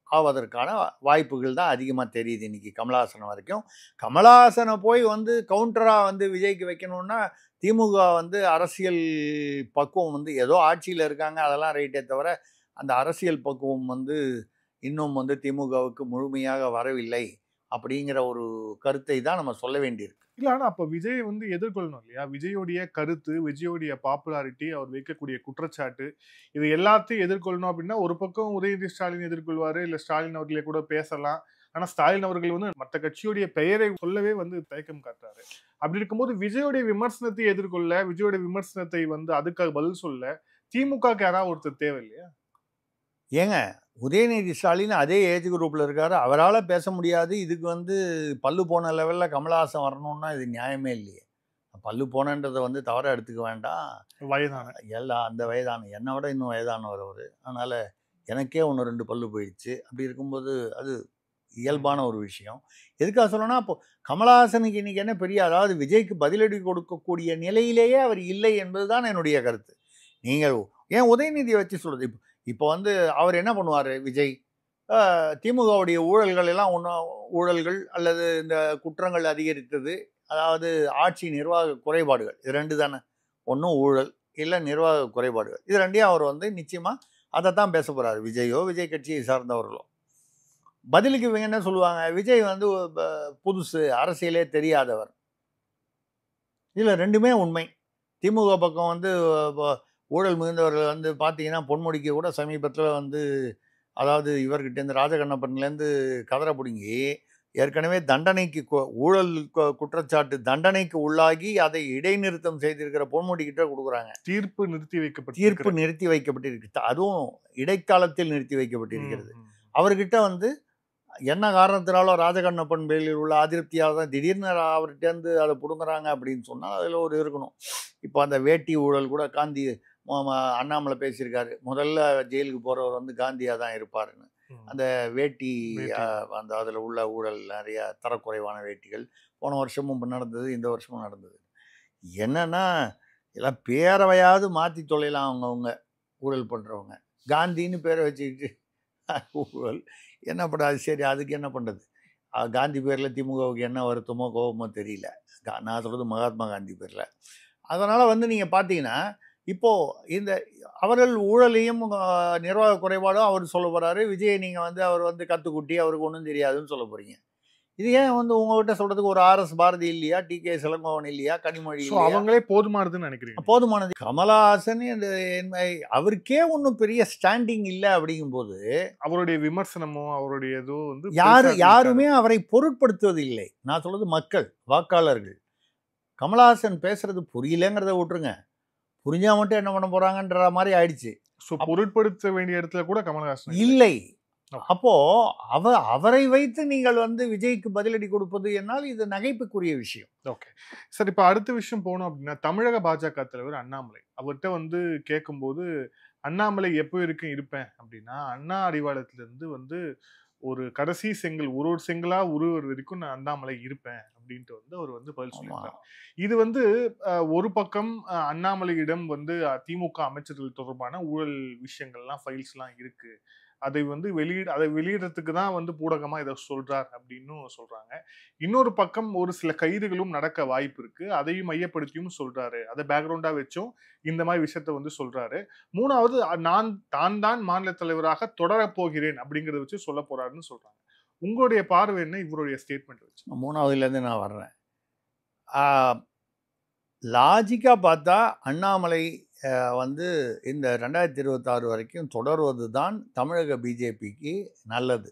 ஆவதற்கான வாய்ப்புகள் தான் அதிகமாக தெரியுது இன்றைக்கி கமலஹாசன் வரைக்கும். கமலஹாசனை போய் வந்து கவுண்டராக வந்து விஜய்க்கு வைக்கணுன்னா திமுக வந்து அரசியல் பக்குவம் வந்து ஏதோ ஆட்சியில் இருக்காங்க, அதெல்லாம் ரைட்டே தவிர அந்த அரசியல் பக்குவம் வந்து இன்னும் வந்து திமுகவுக்கு முழுமையாக வரவில்லை அப்படிங்கிற ஒரு கருத்தை தான் நம்ம சொல்ல வேண்டியிருக்கு. இல்லை, ஆனால் அப்போ விஜய் வந்து எதிர்கொள்ளணும் இல்லையா? விஜயோடைய கருத்து, விஜயோடைய பாப்புலாரிட்டி, அவர் வைக்கக்கூடிய குற்றச்சாட்டு, இது எல்லாத்தையும் எதிர்கொள்ளணும் அப்படின்னா ஒரு பக்கம் உதயநிதி ஸ்டாலின் எதிர்கொள்வார், இல்லை ஸ்டாலின் அவர்களே கூட பேசலாம். ஆனால் ஸ்டாலின் அவர்கள் வந்து மற்ற கட்சியுடைய பெயரை சொல்லவே வந்து தயக்கம் காட்டுறாரு. அப்படி இருக்கும்போது விஜயோடைய விமர்சனத்தை எதிர்கொள்ள, விஜயோடைய விமர்சனத்தை வந்து அதுக்காக பதில் சொல்ல திமுகக்கு யாராவது ஒருத்தர் தேவை இல்லையா? ஏங்க, உதயநிதி ஸ்டாலின் அதே ஏஜ் குரூப்பில் இருக்காரு, அவரால் பேச முடியாது. இதுக்கு வந்து பல்லு போன லெவலில் கமலஹாசன் வரணும்னா இது நியாயமே இல்லையே. பல்லு போனன்றதை வந்து தவறாக எடுத்துக்க வேண்டாம். வயதான எல்லாம் அந்த வயதான, என்னை விட இன்னும் வயதானவர் அவர். அதனால் எனக்கே 1-2 பல்லு போயிடுச்சு. அப்படி இருக்கும்போது அது இயல்பான ஒரு விஷயம். எதுக்காக சொல்லணும்னா, அப்போ கமலஹாசனுக்கு இன்றைக்கி என்ன பெரிய, அதாவது விஜய்க்கு பதிலடி கொடுக்கக்கூடிய நிலையிலேயே அவர் இல்லை என்பது தான் என்னுடைய கருத்து. நீங்கள் ஏன் உதயநிதியை வச்சு சொல்கிறது? இப்போ வந்து அவர் என்ன பண்ணுவார் விஜய்? திமுகவுடைய ஊழல்கள் எல்லாம் ஊழல்கள் அல்லது இந்த குற்றங்கள் அதிகரித்தது, அதாவது ஆட்சி நிர்வாக குறைபாடுகள், இது 2 தானே. ஒன்றும் ஊழல், இல்லை நிர்வாக குறைபாடுகள். இது 2ஐயும் அவர் வந்து நிச்சயமாக அதை தான் பேச போகிறார், விஜயோ விஜய் கட்சியை சார்ந்தவர்களோ. பதிலுக்கு இவங்க என்ன சொல்லுவாங்க? விஜய் வந்து புதுசு, அரசியலே தெரியாதவர். இதில் 2மே உண்மை. திமுக பக்கம் வந்து ஊழல் மிகுந்தவர்கள் வந்து பார்த்தீங்கன்னா பொன்முடிக்கு கூட சமீபத்தில் வந்து, அதாவது இவர்கிட்டேருந்து ராஜகண்ணப்பன்லேருந்து கதரை பிடுங்கி ஏற்கனவே தண்டனைக்கு ஊழல் குற்றச்சாட்டு தண்டனைக்கு உள்ளாகி அதை இடைநிறுத்தம் செய்திருக்கிற பொன்முடி கிட்ட கொடுக்குறாங்க. தீர்ப்பு நிறுத்தி வைக்கப்பட்டிருக்கு. அதுவும் இடைக்காலத்தில் நிறுத்தி வைக்கப்பட்டிருக்கிறது. அவர்கிட்ட வந்து என்ன காரணத்தினாலும் ராஜகண்ணப்பன் பேரில் உள்ள அதிருப்தியால் தான் திடீர்னு அவர்கிட்டேருந்து அதை பிடுங்குறாங்க அப்படின்னு சொன்னால் அதில் ஒரு இருக்கணும். இப்போ அந்த வேட்டி ஊழல் கூட காந்தி அண்ணாமலை பேசியிருக்காரு, முதல்ல ஜெயிலுக்கு போகிறவர் வந்து காந்தியாக தான் இருப்பாருன்னு. அந்த வேட்டி அந்த அதில் உள்ள ஊழல் நிறைய தரக்குறைவான வேட்டிகள் போன வருஷமும் நடந்தது, இந்த வருஷமும் நடந்தது. என்னன்னா எல்லாம் பேரவையாவது மாற்றி தொலைலாம் அவங்கவுங்க ஊழல் பண்ணுறவங்க. காந்தின்னு பேரை வச்சுக்கிட்டு ஊழல் என்ன பண்ணாது. சரி, அதுக்கு என்ன பண்ணுறது? காந்தி பேரில் திமுகவுக்கு என்ன வருத்தமோ கோபமோ தெரியல. நான் சொல்கிறது மகாத்மா காந்தி பேரில். அதனால் வந்து நீங்கள் பார்த்தீங்கன்னா இப்போது இந்த அவர்கள் ஊழலையும் நிர்வாக குறைபாடும் அவர் சொல்ல போகிறாரு. விஜய் நீங்கள் வந்து அவர் வந்து கற்றுக்குட்டி, அவருக்கு ஒன்றும் தெரியாதுன்னு சொல்ல போகிறீங்க. இது ஏன் வந்து உங்கள்கிட்ட சொல்கிறதுக்கு ஒரு ஆர்எஸ் பாரதி இல்லையா, டிகே இளங்கோவன் இல்லையா, கனிமொழி அவங்களே போதுமானதுன்னு நினைக்கிறீங்க? போதுமானது. கமலஹாசன் அவருக்கே ஒன்றும் பெரிய ஸ்டாண்டிங் இல்லை அப்படிங்கும்போது அவருடைய விமர்சனமோ அவருடைய ஏதோ வந்து யாருமே அவரை பொருட்படுத்துவது இல்லை. நான் சொல்றது மக்கள், வாக்காளர்கள். கமலஹாசன் பேசுறது புரியலங்கிறத விட்டுருங்க, புரிஞ்சா மட்டும் என்ன பண்ண போறாங்கன்ற மாதிரி ஆயிடுச்சு. பொருட்படுத்த வேண்டிய இடத்துல கூட கமலஹாசன் இல்லை. அப்போ அவரை வைத்து நீங்கள் வந்து விஜய்க்கு பதிலடி கொடுப்பது என்னால் இது நகைப்புக்குரிய விஷயம். ஓகே சார், இப்போ அடுத்த விஷயம் போனோம் அப்படின்னா, தமிழக பாஜக தலைவர் அண்ணாமலை அவர்கிட்ட வந்து கேட்கும்போது, அண்ணாமலை எப்போ இருப்பேன் அப்படின்னா, அண்ணா அறிவாலயத்திலிருந்து வந்து ஒரு கடைசி செங்கல் ஒரு செங்கலா உருவர் வரைக்கும் நான் அண்ணாமலை இருப்பேன் அப்படின்ட்டு வந்து அவர் வந்து பதில் சொல்லியிருக்காரு. இது வந்து ஒரு பக்கம் அண்ணாமலையிடம் வந்து திமுக அமைச்சர்கள் தொடர்பான ஊழல் விஷயங்கள்லாம் ஃபைல்ஸ்லாம் இருக்கு, அதை வந்து வெளியிடறதுக்கு தான் வந்து பூடகமா இதை சொல்றார் அப்படின்னு சொல்றாங்க. இன்னொரு பக்கம் ஒரு சில கைதுகளும் நடக்க வாய்ப்பு இருக்கு, அதையும் மையப்படுத்தியும் சொல்றாரு, அதை பேக்ரவுண்டா வச்சும் இந்த மாதிரி விஷயத்த வந்து சொல்றாரு. மூணாவது தான் மாநில தலைவராக தொடரப் போகிறேன் அப்படிங்கறத வச்சு சொல்ல போறாருன்னு சொல்றாங்க. உங்களுடைய பார்வை என்ன இவருடைய ஸ்டேட்மெண்ட் வச்சு? மூணாவதுல இருந்து நான் வர்றேன். லாஜிக்கா பார்த்தா அண்ணாமலை வந்து இந்த 2026 வரைக்கும் தொடர்வது தான் தமிழக பிஜேபிக்கு நல்லது.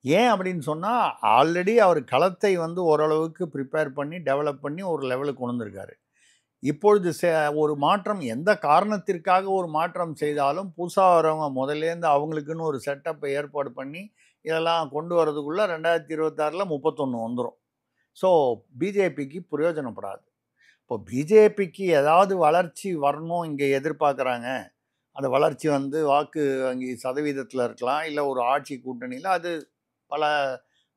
ஏன் அப்படின்னு சொன்னால், ஆல்ரெடி அவர் களத்தை வந்து ஓரளவுக்கு ப்ரிப்பேர் பண்ணி டெவலப் பண்ணி ஒரு லெவலுக்கு கொண்டு வந்திருக்காரு. இப்பொழுது ஒரு மாற்றம், எந்த காரணத்திற்காக ஒரு மாற்றம் செய்தாலும் புதுசாக வரவங்க முதல்லேருந்து அவங்களுக்குன்னு ஒரு செட்டப்பை ஏற்பாடு பண்ணி இதெல்லாம் கொண்டு வரதுக்குள்ளே 2026 31 வந்துடும். ஸோ பிஜேபிக்கு பிரயோஜனப்படாது. இப்போ பிஜேபிக்கு ஏதாவது வளர்ச்சி வரணும் இங்கே எதிர்பார்க்குறாங்க. அந்த வளர்ச்சி வந்து வாக்கு வங்கி சதவீதத்தில் இருக்கலாம், இல்லை ஒரு ஆட்சி கூட்டணியில், அது பல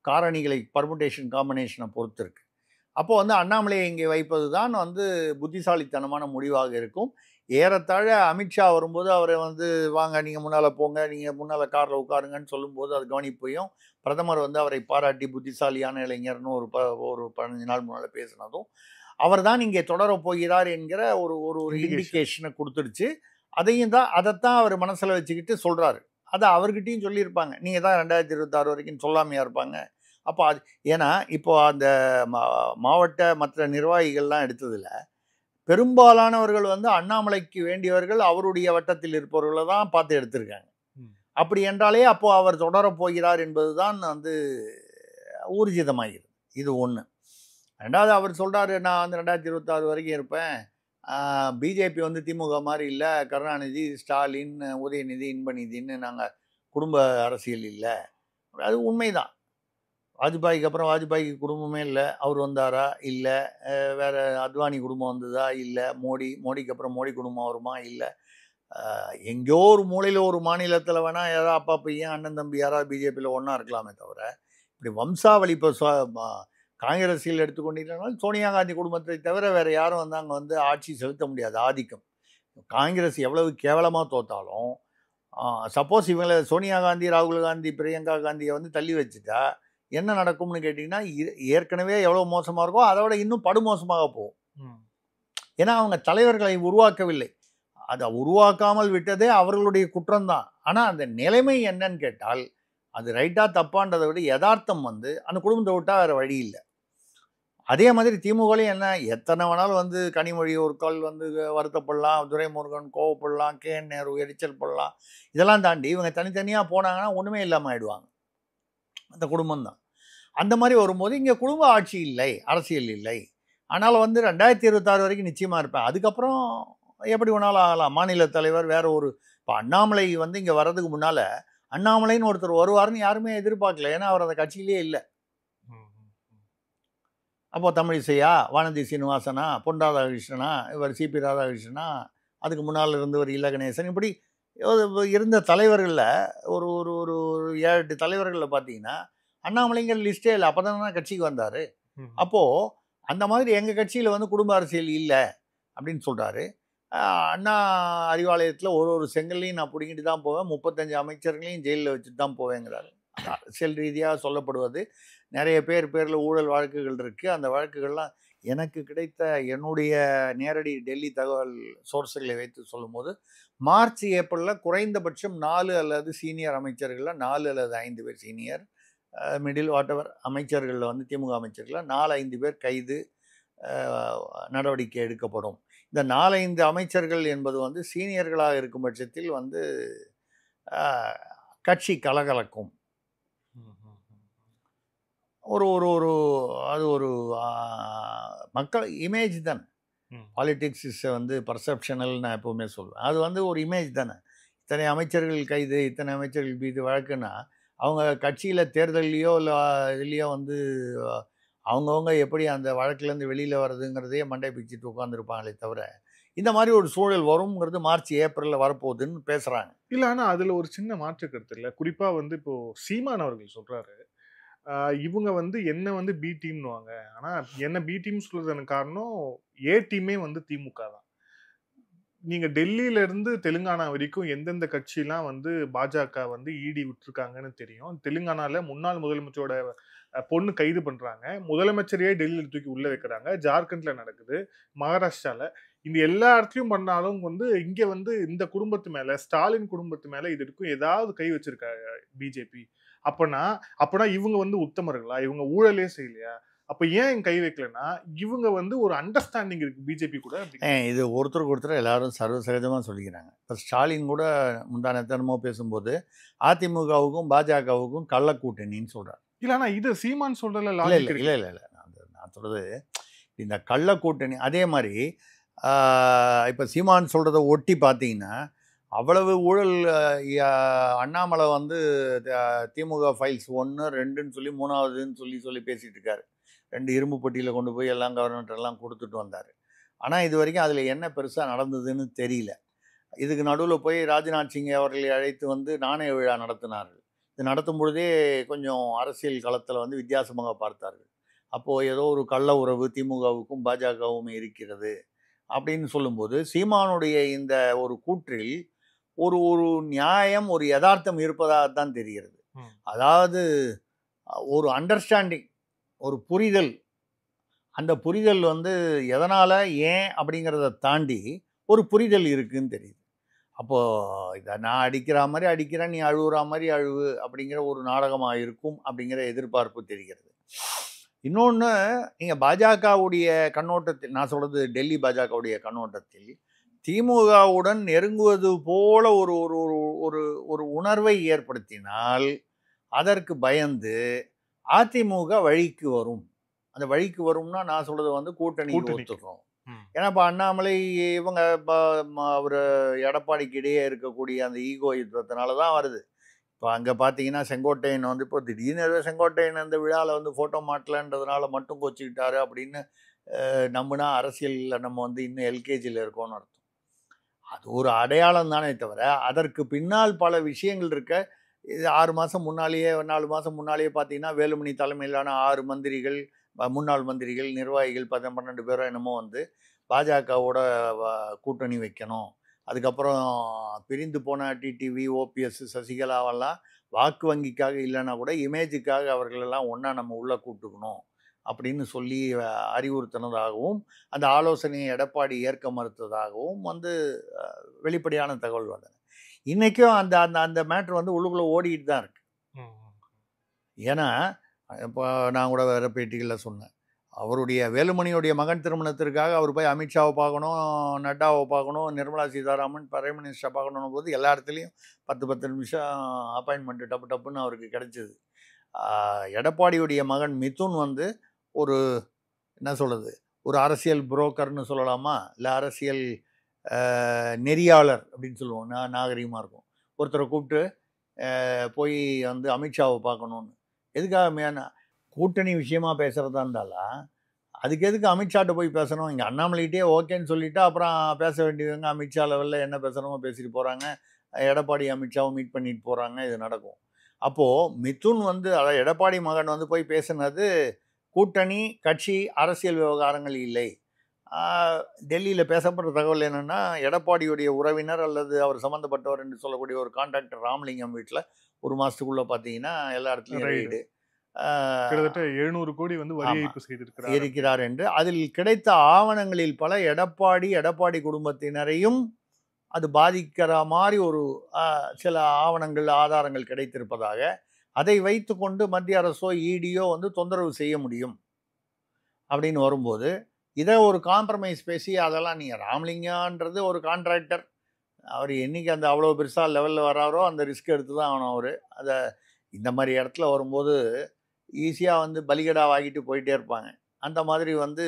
காரணிகளை பர்முடேஷன் காம்பினேஷனை பொறுத்து இருக்குது. அப்போது வந்து அண்ணாமலையை இங்கே வைப்பது தான் வந்து புத்திசாலித்தனமான முடிவாக இருக்கும். ஏறத்தாழ அமித்ஷா வரும்போது அவரை வந்து வாங்க நீங்கள் முன்னால் போங்க, நீங்கள் முன்னால் காரில் உட்காருங்கன்னு சொல்லும்போது அது கவனிப்பையும், பிரதமர் வந்து அவரை பாராட்டி புத்திசாலியான இளைஞர்னு ஒரு 15 நாள் முன்னால் பேசினதும் அவர் தான் இங்கே தொடரப் போகிறார் என்கிற ஒரு இண்டிகேஷனை கொடுத்துருச்சு. அதைத்தான் அவர் மனசில் வச்சுக்கிட்டு சொல்கிறாரு. அதை அவர்கிட்டையும் சொல்லியிருப்பாங்க. நீங்கள் தான் 2026 வரைக்கும் சொல்லாமையாக இருப்பாங்க. அப்போ அது ஏன்னா இப்போ அந்த மாவட்ட மற்ற நிர்வாகிகள்லாம் எடுத்ததில் பெரும்பாலானவர்கள் வந்து அண்ணாமலைக்கு வேண்டியவர்கள் அவருடைய வட்டத்தில் இருப்பவர்களை தான் பார்த்து எடுத்திருக்காங்க. அப்படி என்றாலே அப்போது அவர் தொடரப் போகிறார் என்பது தான் வந்து ஊர்ஜிதமாகிறது. இது ஒன்று. ரெண்டாவது, அவர் சொல்கிறாரு, நான் வந்து 2026 வரைக்கும் இருப்பேன், பிஜேபி வந்து திமுக மாதிரி இல்லை, கருணாநிதி, ஸ்டாலின், உதயநிதி, இன்பநிதின்னு நாங்கள் குடும்ப அரசியல் இல்லை. அது உண்மைதான். வாஜ்பாய்க்கு அப்புறம் வாஜ்பாய்க்கு குடும்பமே இல்லை, அவர் வந்தாரா? இல்லை. வேறு அத்வானி குடும்பம் வந்ததா? இல்லை. மோடிக்கு அப்புறம் மோடி குடும்பம் வருமா? இல்லை. எங்கேயோ ஒரு மூலையில் ஒரு மாநிலத்தில் வேணால் யாராவது அப்பா பையன் அண்ணன் தம்பி யாராவது பிஜேபியில் ஒன்றா இருக்கலாமே தவிர, இப்படி வம்சாவளி இப்போ காங்கிரஸில் எடுத்துக்கொண்டீங்கன்னால் சோனியா காந்தி குடும்பத்தை தவிர வேறு யாரும் வந்து அங்கே வந்து ஆட்சி செலுத்த முடியாது. ஆதிக்கம். காங்கிரஸ் எவ்வளவு கேவலமாக தோத்தாலும், சப்போஸ் இவங்களை சோனியா காந்தி, ராகுல் காந்தி, பிரியங்கா காந்தியை வந்து தள்ளி வச்சுட்டா என்ன நடக்கும்னு கேட்டிங்கன்னா, ஏற்கனவே எவ்வளோ மோசமாக இருக்கோ அதை விட இன்னும் படுமோசமாக போகும். ஏன்னா அவங்க தலைவர்களை உருவாக்கவில்லை. அதை உருவாக்காமல் விட்டதே அவர்களுடைய குற்றம்தான். ஆனால் அந்த நிலைமை என்னன்னு கேட்டால், அது ரைட்டாக தப்பான்றதை விட யதார்த்தம் வந்து அந்த குடும்பத்தை விட்டால் வேறு வழி இல்லை. அதே மாதிரி திமுகலையும் என்ன, எத்தனை வேணாலும் வந்து கனிமொழி ஒரு கால் வந்து வருத்தப்படலாம், துரைமுருகன் கோவப்படலாம், KN நேரு எரிச்சல் படலாம். இதெல்லாம் தாண்டி இவங்க தனித்தனியாக போனாங்கன்னா ஒன்றுமே இல்லாமல் ஆயிடுவாங்க. அந்த குடும்பம் தான். அந்த மாதிரி வரும்போது இங்கே குடும்ப ஆட்சி இல்லை, அரசியல் இல்லை. ஆனால் வந்து 2026 வரைக்கும் நிச்சயமாக இருப்பேன். அதுக்கப்புறம் எப்படி வேணாலும் ஆகலாம். மாநில தலைவர் வேற ஒரு இப்போ அண்ணாமலை வந்து இங்கே வர்றதுக்கு முன்னால் அண்ணாமலைன்னு ஒருத்தர் வருவார்னு யாருமே எதிர்பார்க்கல. ஏன்னா அவர் அந்த கட்சியிலே இல்லை. அப்போ தமிழிசையா, வானதி சீனிவாசனா, பொன் ராதாகிருஷ்ணனா, இவர் சிபி ராதாகிருஷ்ணனா, அதுக்கு முன்னால் இருந்தவர் இல்ல கணேசன், இப்படி இருந்த தலைவர்களில் ஒரு ஒரு ஒரு 7-8 தலைவர்களில் பார்த்தீங்கன்னா அண்ணாமலைங்கிற லிஸ்டே இல்லை. அப்போ தானே கட்சிக்கு வந்தார். அப்போது அந்த மாதிரி எங்கள் கட்சியில் வந்து குடும்ப அரசியல் இல்லை அப்படின்னு சொல்கிறாரு. அண்ணா அறிவாலயத்தில் ஒரு செங்கல்லையும் நான் பிடிங்கிட்டு தான் போவேன், 35 அமைச்சர்களையும் ஜெயிலில் வச்சுட்டு தான் போவேங்கிறாரு. அரசியல் ரீதியாக சொல்லப்படுவது நிறைய பேரில் ஊழல் வழக்குகள் இருக்குது. அந்த வழக்குகள்லாம் எனக்கு கிடைத்த என்னுடைய நேரடி டெல்லி தகவல் சோர்ஸுகளை வைத்து சொல்லும்போது மார்ச் ஏப்ரலில் குறைந்தபட்சம் 4 அல்லது சீனியர் அமைச்சர்களில் 4 அல்லது 5 பேர் சீனியர், மிடில் வாட்டவர் அமைச்சர்களில் வந்து திமுக அமைச்சர்களில் 4-5 பேர் கைது நடவடிக்கை எடுக்கப்படும். இந்த 4-5 அமைச்சர்கள் என்பது வந்து சீனியர்களாக இருக்கும் பட்சத்தில் வந்து கட்சி கலகலக்கும். ஒரு ஒரு ஒரு அது ஒரு மக்கள் இமேஜ் தானே. பாலிடிக்ஸ் இஸ் வந்து பர்செப்ஷனல் நான் எப்போவுமே சொல்லுவேன். அது வந்து ஒரு இமேஜ் தானே. இத்தனை அமைச்சர்கள் கைது, இத்தனை அமைச்சர்கள் மீது வழக்குன்னா அவங்க கட்சியில் தேர்தலையோ இல்லை இதுலேயோ வந்து அவங்கவுங்க எப்படி அந்த வழக்குலேருந்து வெளியில் வர்றதுங்கிறதையே மண்டை பிச்சுட்டு உட்காந்துருப்பாங்களே தவிர இந்த மாதிரி ஒரு சூழல் வரும்ங்கிறது மார்ச் ஏப்ரலில் வரப்போகுதுன்னு பேசுகிறாங்க. இல்லை, ஆனால் அதில் ஒரு சின்ன மாற்று கருத்து இல்லை. குறிப்பாக வந்து இப்போது சீமான் அவர்கள் சொல்கிறாரு, இவங்க வந்து என்ன வந்து பி டீம்னுவாங்க. ஆனால் என்ன பி டீம் சொல்றதுக்கு காரணம் ஏ டீமே வந்து திமுக தான். நீங்க டெல்லியில இருந்து தெலுங்கானா வரைக்கும் எந்தெந்த கட்சியெல்லாம் வந்து பாஜக வந்து ஈடி விட்டுருக்காங்கன்னு தெரியும். தெலுங்கானால முன்னாள் முதலமைச்சரோட பொண்ணு கைது பண்றாங்க, முதலமைச்சரையே டெல்லியில் தூக்கி உள்ள வைக்கிறாங்க, ஜார்க்கண்ட்ல நடக்குது, மகாராஷ்டிரால, இந்த எல்லா இடத்துலயும் பண்ணாலும் வந்து இங்க வந்து இந்த குடும்பத்து மேல, ஸ்டாலின் குடும்பத்து மேல இது இருக்கும் ஏதாவது கை வச்சிருக்காங்க பிஜேபி. அப்பனா இவங்க வந்து உத்தமர்களா? இவங்க ஊழலே செய்யலையா? அப்ப ஏன் கை வைக்கலன்னா இவங்க வந்து ஒரு அண்டர்ஸ்டாண்டிங் இருக்கு பிஜேபி கூட. இது ஒருத்தருக்கு ஒருத்தர் எல்லாரும் சர்வசகஜமாக சொல்லிக்கிறாங்க. இப்போ ஸ்டாலின் கூட முந்தானத்தனமோ பேசும்போது அதிமுகவுக்கும் பாஜகவுக்கும் கள்ள கூட்டணின்னு சொல்றாரு. இல்ல, ஆனா இது சீமான் சொல்றதுல இல்லை இல்லை இல்லை இல்லை இல்லை நான் சொல்றது இந்த கள்ள கூட்டணி. அதே மாதிரி இப்போ சீமான் சொல்றதை ஒட்டி பார்த்தீங்கன்னா அவ்வளவு ஊழல் அண்ணாமலை வந்து திமுக ஃபைல்ஸ் 1, 2ன்னு சொல்லி 3வதுன்னு சொல்லி பேசிகிட்டு இருக்காரு. 2 இரும்பு பெட்டியில் கொண்டு போய் எல்லாம் கவர்மெண்ட்டெல்லாம் கொடுத்துட்டு வந்தார். ஆனால் இது வரைக்கும் அதில் என்ன பெருசாக நடந்ததுன்னு தெரியல. இதுக்கு நடுவில் போய் ராஜ்நாத் சிங் அவர்களை அழைத்து வந்து நாணய விழா நடத்தினார்கள். இது நடத்தும் பொழுதே கொஞ்சம் அரசியல் களத்தில் வந்து வித்தியாசமாக பார்த்தார்கள். அப்போது ஏதோ ஒரு கள்ள உறவு திமுகவுக்கும் பாஜகவும் இருக்கிறது அப்படின்னு சொல்லும்போது சீமானுடைய இந்த ஒரு கூற்றில் ஒரு ஒரு நியாயம், ஒரு யதார்த்தம் இருப்பதாகத்தான் தெரிகிறது. அதாவது ஒரு அண்டர்ஸ்டாண்டிங், ஒரு புரிதல், அந்த புரிதல் வந்து எதனால் ஏன் அப்படிங்கிறத தாண்டி ஒரு புரிதல் இருக்குதுன்னு தெரியுது. அப்போது இதை நான் அடிக்கிற மாதிரி அடிக்கிறேன், நீ அழுகுற மாதிரி அழுவு அப்படிங்கிற ஒரு நாடகமாக இருக்கும் அப்படிங்கிற எதிர்பார்ப்பு தெரிகிறது. இன்னொன்று, நீங்கள் பாஜகவுடைய கண்ணோட்டத்தில், நான் சொல்கிறது டெல்லி பாஜகவுடைய கண்ணோட்டத்தில் திமுகவுடன் நெருங்குவது போல ஒரு ஒரு ஒரு ஒரு உணர்வை ஏற்படுத்தினால் அதற்கு பயந்து அதிமுக வழிக்கு வரும். அந்த வழிக்கு வரும்னா நான் சொல்கிறது வந்து கூட்டணி ஒத்துக்கிறோம். ஏன்னா இப்போ அண்ணாமலை இவங்க அவர் எடப்பாடிக்கு இடையே இருக்கக்கூடிய அந்த ஈகோ யுத்தத்தினால தான் வருது. இப்போ அங்கே பார்த்தீங்கன்னா செங்கோட்டையன் வந்து இப்போ திடீர்னு ஏதோ செங்கோட்டையன் அந்த விழாவில் வந்து ஃபோட்டோ மாட்டலன்றதுனால மட்டும் கோச்சிக்கிட்டாரு அப்படின்னு நம்பினா அரசியலில் நம்ம வந்து இன்னும் எல்கேஜியில் இருக்கோன்னு அர்த்தம். அது ஒரு அடையாளம் தானே தவிர அதற்கு பின்னால் பல விஷயங்கள் இருக்க. இது 6 மாதம் முன்னாலேயே 4 மாதம் முன்னாலேயே பார்த்தீங்கன்னா வேலுமணி தலைமையிலான 6 மந்திரிகள், முன்னாள் மந்திரிகள், நிர்வாகிகள் 12 பேரோ என்னமோ வந்து பாஜகவோட கூட்டணி வைக்கணும். அதுக்கப்புறம் பிரிந்து போன டிடிவி, ஓபிஎஸ், சசிகலாவெல்லாம் வாக்கு வங்கிக்காக இல்லைன்னா கூட இமேஜுக்காக அவர்களெல்லாம் ஒன்றா நம்ம உள்ளே கூட்டுக்கணும் அப்படின்னு சொல்லி அறிவுறுத்தினதாகவும் அந்த ஆலோசனையை எடப்பாடி ஏற்க மறுத்ததாகவும் வந்து வெளிப்படையான தகவல் வந்தது. இன்றைக்கும் அந்த அந்த அந்த மேட்ரு வந்து உள்ளுக்குள்ளே ஓடிக்கிட்டு தான் இருக்கு. ஏன்னா இப்போ நான் கூட வேறு பேட்டிகளில் சொன்னேன், அவருடைய வேலுமணியுடைய மகன் திருமணத்திற்காக அவர் போய் அமித்ஷாவை பார்க்கணும், நட்டாவை பார்க்கணும், நிர்மலா சீதாராமன் பிரைம் மினிஸ்டரை பார்க்கணும் போது எல்லா இடத்துலையும் 10 நிமிஷம் அப்பாயின்மெண்ட்டு டப்புன்னு அவருக்கு கிடைச்சிது. எடப்பாடியுடைய மகன் மிதுன் வந்து ஒரு என்ன சொல்கிறது, ஒரு அரசியல் புரோக்கர்னு சொல்லலாமா, இல்லை அரசியல் நெறியாளர் அப்படின்னு சொல்லுவோம், நாகரிகமாக இருக்கும். ஒருத்தரை கூப்பிட்டு போய் வந்து அமித்ஷாவை பார்க்கணுன்னு, எதுக்காக கூட்டணி விஷயமா பேசுகிறதா இருந்தாலும் அதுக்கு எதுக்கு அமித்ஷாட்ட போய் பேசணும்? இங்கே அண்ணாமலைகிட்டே ஓகேன்னு சொல்லிவிட்டு அப்புறம் பேச வேண்டியவங்க அமித்ஷா லெவலில் என்ன பேசணுமோ பேசிட்டு போகிறாங்க. எடப்பாடி அமித்ஷாவும் மீட் பண்ணிட்டு போகிறாங்க. இது நடக்கும். அப்போது மிதுன் வந்து அதாவது எடப்பாடி மகன் வந்து போய் பேசுனது கூட்டணி கட்சி அரசியல் விவகாரங்கள் இல்லை. டெல்லியில் பேசப்படுற தகவல் என்னென்னா, எடப்பாடியுடைய உறவினர் அல்லது அவர் சம்மந்தப்பட்டவர் என்று சொல்லக்கூடிய ஒரு கான்ட்ராக்டர் ராமலிங்கம் வீட்டில் ஒரு மாதத்துக்குள்ளே பார்த்தீங்கன்னா எல்லா இடத்துலையும் ரைடு, கிட்டத்தட்ட 700 கோடி வந்து வரி ஏய்ப்பு செய்திருக்கிறார் என்று அதில் கிடைத்த ஆவணங்களில் பல எடப்பாடி குடும்பத்தினரையும் அது பாதிக்கிற மாதிரி ஒரு சில ஆவணங்கள் ஆதாரங்கள் கிடைத்திருப்பதாக, அதை வைத்து கொண்டு மத்திய அரசோ இடியோ வந்து தொந்தரவு செய்ய முடியும் அப்படின்னு வரும்போது இதை ஒரு காம்ப்ரமைஸ் பேசி அதெல்லாம் நீங்கள் ராமலிங்கான்றது ஒரு கான்ட்ராக்டர், அவர் என்றைக்கு அந்த அவ்வளோ பெருசாக லெவலில் வராரோ அந்த ரிஸ்க் எடுத்து தான் ஆகணும். அவர் அதை இந்த மாதிரி இடத்துல வரும்போது ஈஸியாக வந்து பலிகடா வாங்கிட்டு போயிட்டே இருப்பாங்க. அந்த மாதிரி வந்து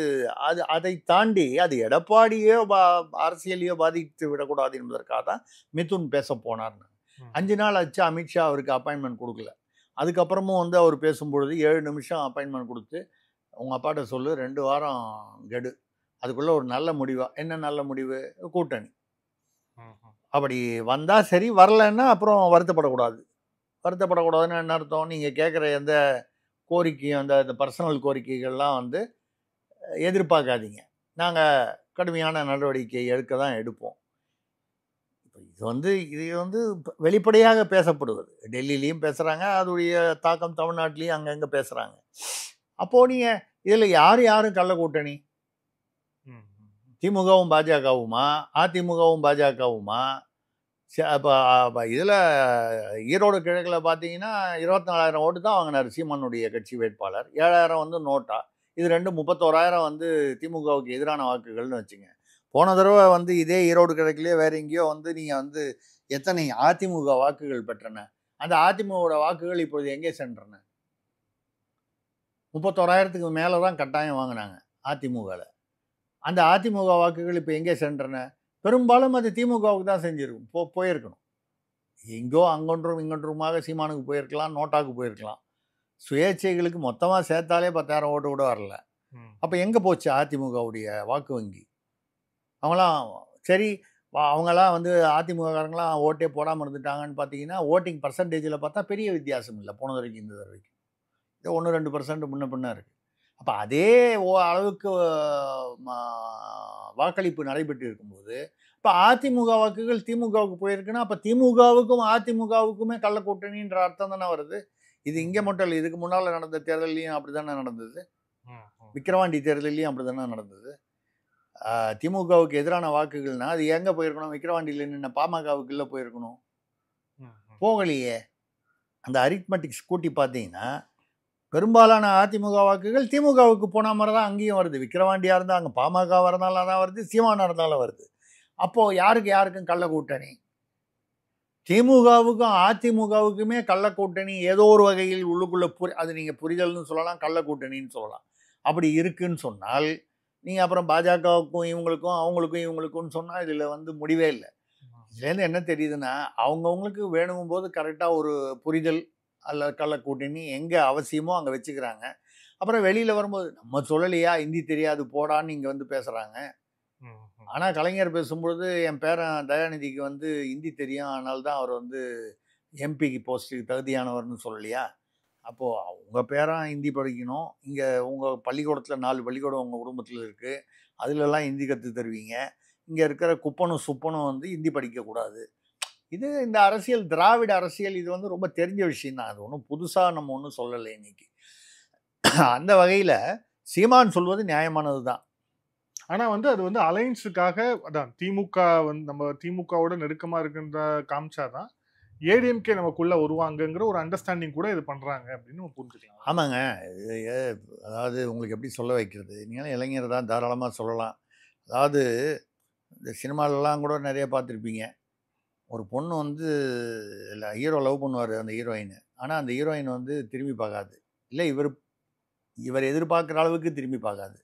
அதை தாண்டி அது எடப்பாடியோ அரசியலையோ பாதித்து விடக்கூடாது என்பதற்காக தான் மிதுன் பேச போனார்னு. 5 நாள் ஆச்சு அமித்ஷா அவருக்கு அப்பாயின்மெண்ட் கொடுக்கல. அதுக்கப்புறமும் வந்து அவர் பேசும்பொழுது 7 நிமிஷம் அப்பாயின்மெண்ட் கொடுத்து, உங்கள் அப்பாட்ட சொல்லு 2 வாரம் கெடு, அதுக்குள்ளே ஒரு நல்ல முடிவா, என்ன நல்ல முடிவு, கூட்டணி அப்படி வந்தால் சரி, வரலைன்னா அப்புறம் வருத்தப்படக்கூடாதுன்னு என்ன அர்த்தம்? நீங்கள் கேட்குற எந்த கோரிக்கையும் அந்த பர்சனல் கோரிக்கைகள்லாம் வந்து எதிர்பார்க்காதீங்க, நாங்கள் கடுமையான நடவடிக்கை எடுப்போம். இது வந்து வெளிப்படையாக பேசப்படுவது, டெல்லியிலையும் பேசுகிறாங்க, அதோடைய தாக்கம் தமிழ்நாட்டிலையும் அங்கங்கே பேசுகிறாங்க. அப்போது நீங்கள் இதில் யாரும் கள்ள கூட்டணி? திமுகவும் பாஜகவுமா, அதிமுகவும் பாஜகவுமா? இப்போ இதில் ஈரோடு கிழக்கில் பார்த்தீங்கன்னா 24,000 ஓட்டு தான் வாங்கினார் சீமானுடைய கட்சி வேட்பாளர். 7,000 வந்து நோட்டா. இது 31,000 வந்து திமுகவுக்கு எதிரான வாக்குகள்னு வச்சுங்க. போன தடவை வந்து இதே ஈரோடு கிழக்கிலே வேறு எங்கேயோ வந்து நீங்கள் வந்து எத்தனை அதிமுக வாக்குகள் பெற்றன, அந்த அதிமுகவோட வாக்குகள் இப்பொழுது எங்கே சென்றன? 31,000க்கு மேலே தான் கட்டாயம் வாங்கினாங்க அதிமுகவில். அந்த அதிமுக வாக்குகள் இப்போ எங்கே சென்றன? பெரும்பாலும் அது திமுகவுக்கு தான் செஞ்சிருக்கும், போயிருக்கணும். எங்கோ அங்கொன்றும் இங்கொன்றுமாக சீமானுக்கு போயிருக்கலாம், நோட்டாவுக்கு போயிருக்கலாம். சுயேட்சைகளுக்கு மொத்தமாக சேர்த்தாலே 10,000 ஓட்டு கூட வரல. அப்போ எங்கே போச்சு அதிமுகவுடைய வாக்கு வங்கி? அவங்களாம் வந்து அதிமுககாரங்களாம் ஓட்டே போடாமல் இருந்துட்டாங்கன்னு பார்த்தீங்கன்னா, ஓட்டிங் பர்சன்டேஜில் பார்த்தா பெரிய வித்தியாசம் இல்லை போன தடவைக்கு இந்த தடவைக்கு. இது 1-2% முன்ன பின்ன இருக்குது. அப்போ அதே அளவுக்கு வாக்களிப்பு நடைபெற்று இருக்கும்போது இப்போ அதிமுக வாக்குகள் திமுகவுக்கு போயிருக்குன்னா அப்போ திமுகவுக்கும் அதிமுகவுக்குமே கள்ள கூட்டணின்ற அர்த்தம் தானே வருது. இது இங்கே மட்டும் இல்லை, இதுக்கு முன்னால் நடந்த தேர்தலையும் அப்படி தானே நடந்தது, விக்கிரவாண்டி தேர்தலையும் அப்படி தானே நடந்தது. திமுகவுக்கு எதிரான வாக்குகள்னா அது எங்கே போயிருக்கணும்? விக்கிரவாண்டியில் நின்ன பாமகவுக்குள்ளே போயிருக்கணும், போகலையே. அந்த அரித்மெட்டிக்ஸ் கூட்டி பார்த்தீங்கன்னா பெரும்பாலான அதிமுக வாக்குகள் திமுகவுக்கு போன மாதிரி தான் அங்கேயும் வருது. விக்கிரவாண்டியாக இருந்தால் அங்கே பாமக வரனால தான் வருது, சீமானா இருந்தாலும் வருது. அப்போது யாருக்கும் கள்ள கூட்டணி? திமுகவுக்கும் அதிமுகவுக்குமே கள்ள கூட்டணி ஏதோ ஒரு வகையில் உள்ளுக்குள்ளே அது நீங்கள் புரிதல்னு சொல்லலாம், கள்ள கூட்டணின்னு சொல்லலாம். அப்படி இருக்குன்னு சொன்னால் நீங்கள் அப்புறம் பாஜகவுக்கும் இவங்களுக்கும் அவங்களுக்கும் இவங்களுக்கும்னு சொன்னால் இதில் வந்து முடிவே இல்லை. இதுலேருந்து என்ன தெரியுதுன்னா, அவங்கவுங்களுக்கு வேணும் போது கரெக்டாக ஒரு புரிதல் அல்ல கள்ள கூட்டணி எங்கே அவசியமோ அங்கே வச்சுக்கிறாங்க. அப்புறம் வெளியில் வரும்போது நம்ம சொல்லலையா ஹிந்தி தெரியாது போடான்னு இங்கே வந்து பேசுகிறாங்க. ஆனால் கலைஞர் பேசும்பொழுது என் பேரன் தயாநிதிக்கு வந்து ஹிந்தி தெரியும், அதனால தான் அவர் வந்து எம்பிக்கு போஸ்ட்டுக்கு தகுதியானவர்னு சொல்லலையா? அப்போது உங்கள் பேரன் ஹிந்தி படிக்கணும், இங்கே உங்கள் பள்ளிக்கூடத்தில் 4 பள்ளிக்கூடம் உங்கள் குடும்பத்தில் இருக்குது, அதிலெல்லாம் ஹிந்தி கற்று தருவீங்க. இங்கே இருக்கிற குப்பனும் சுப்பனும் வந்து ஹிந்தி படிக்கக்கூடாது. இது இந்த அரசியல், திராவிட அரசியல், இது வந்து ரொம்ப தெரிஞ்ச விஷயம்தான். அது ஒன்றும் புதுசாக நம்ம ஒன்றும் சொல்லலை இன்னைக்கு. அந்த வகையில் சீமான் சொல்வது நியாயமானது தான். ஆனால் வந்து அது வந்து அலைன்ஸுக்காக அதான் திமுக வந்து நம்ம திமுகவோட நெருக்கமாக இருக்கின்ற காமிச்சாதான் ஏடிஎம்கே நமக்குள்ளே வருவாங்கங்கிற ஒரு அண்டர்ஸ்டாண்டிங் கூட இது பண்ணுறாங்க அப்படின்னு நம்ம புரிஞ்சுக்கலாம். ஆமாங்க. அதாவது உங்களுக்கு எப்படி சொல்ல வைக்கிறது, நீங்களும் இளைஞர் தான், தாராளமாக சொல்லலாம். அதாவது இந்த சினிமாலெலாம் கூட நிறைய பார்த்துருப்பீங்க. ஒரு பொண்ணு வந்து இல்லை ஹீரோ லவ் பண்ணுவார் அந்த ஹீரோயின், ஆனால் அந்த ஹீரோயின் வந்து திரும்பி பார்க்காது, இல்லை இவர் எதிர்பார்க்குற அளவுக்கு திரும்பி பார்க்காது.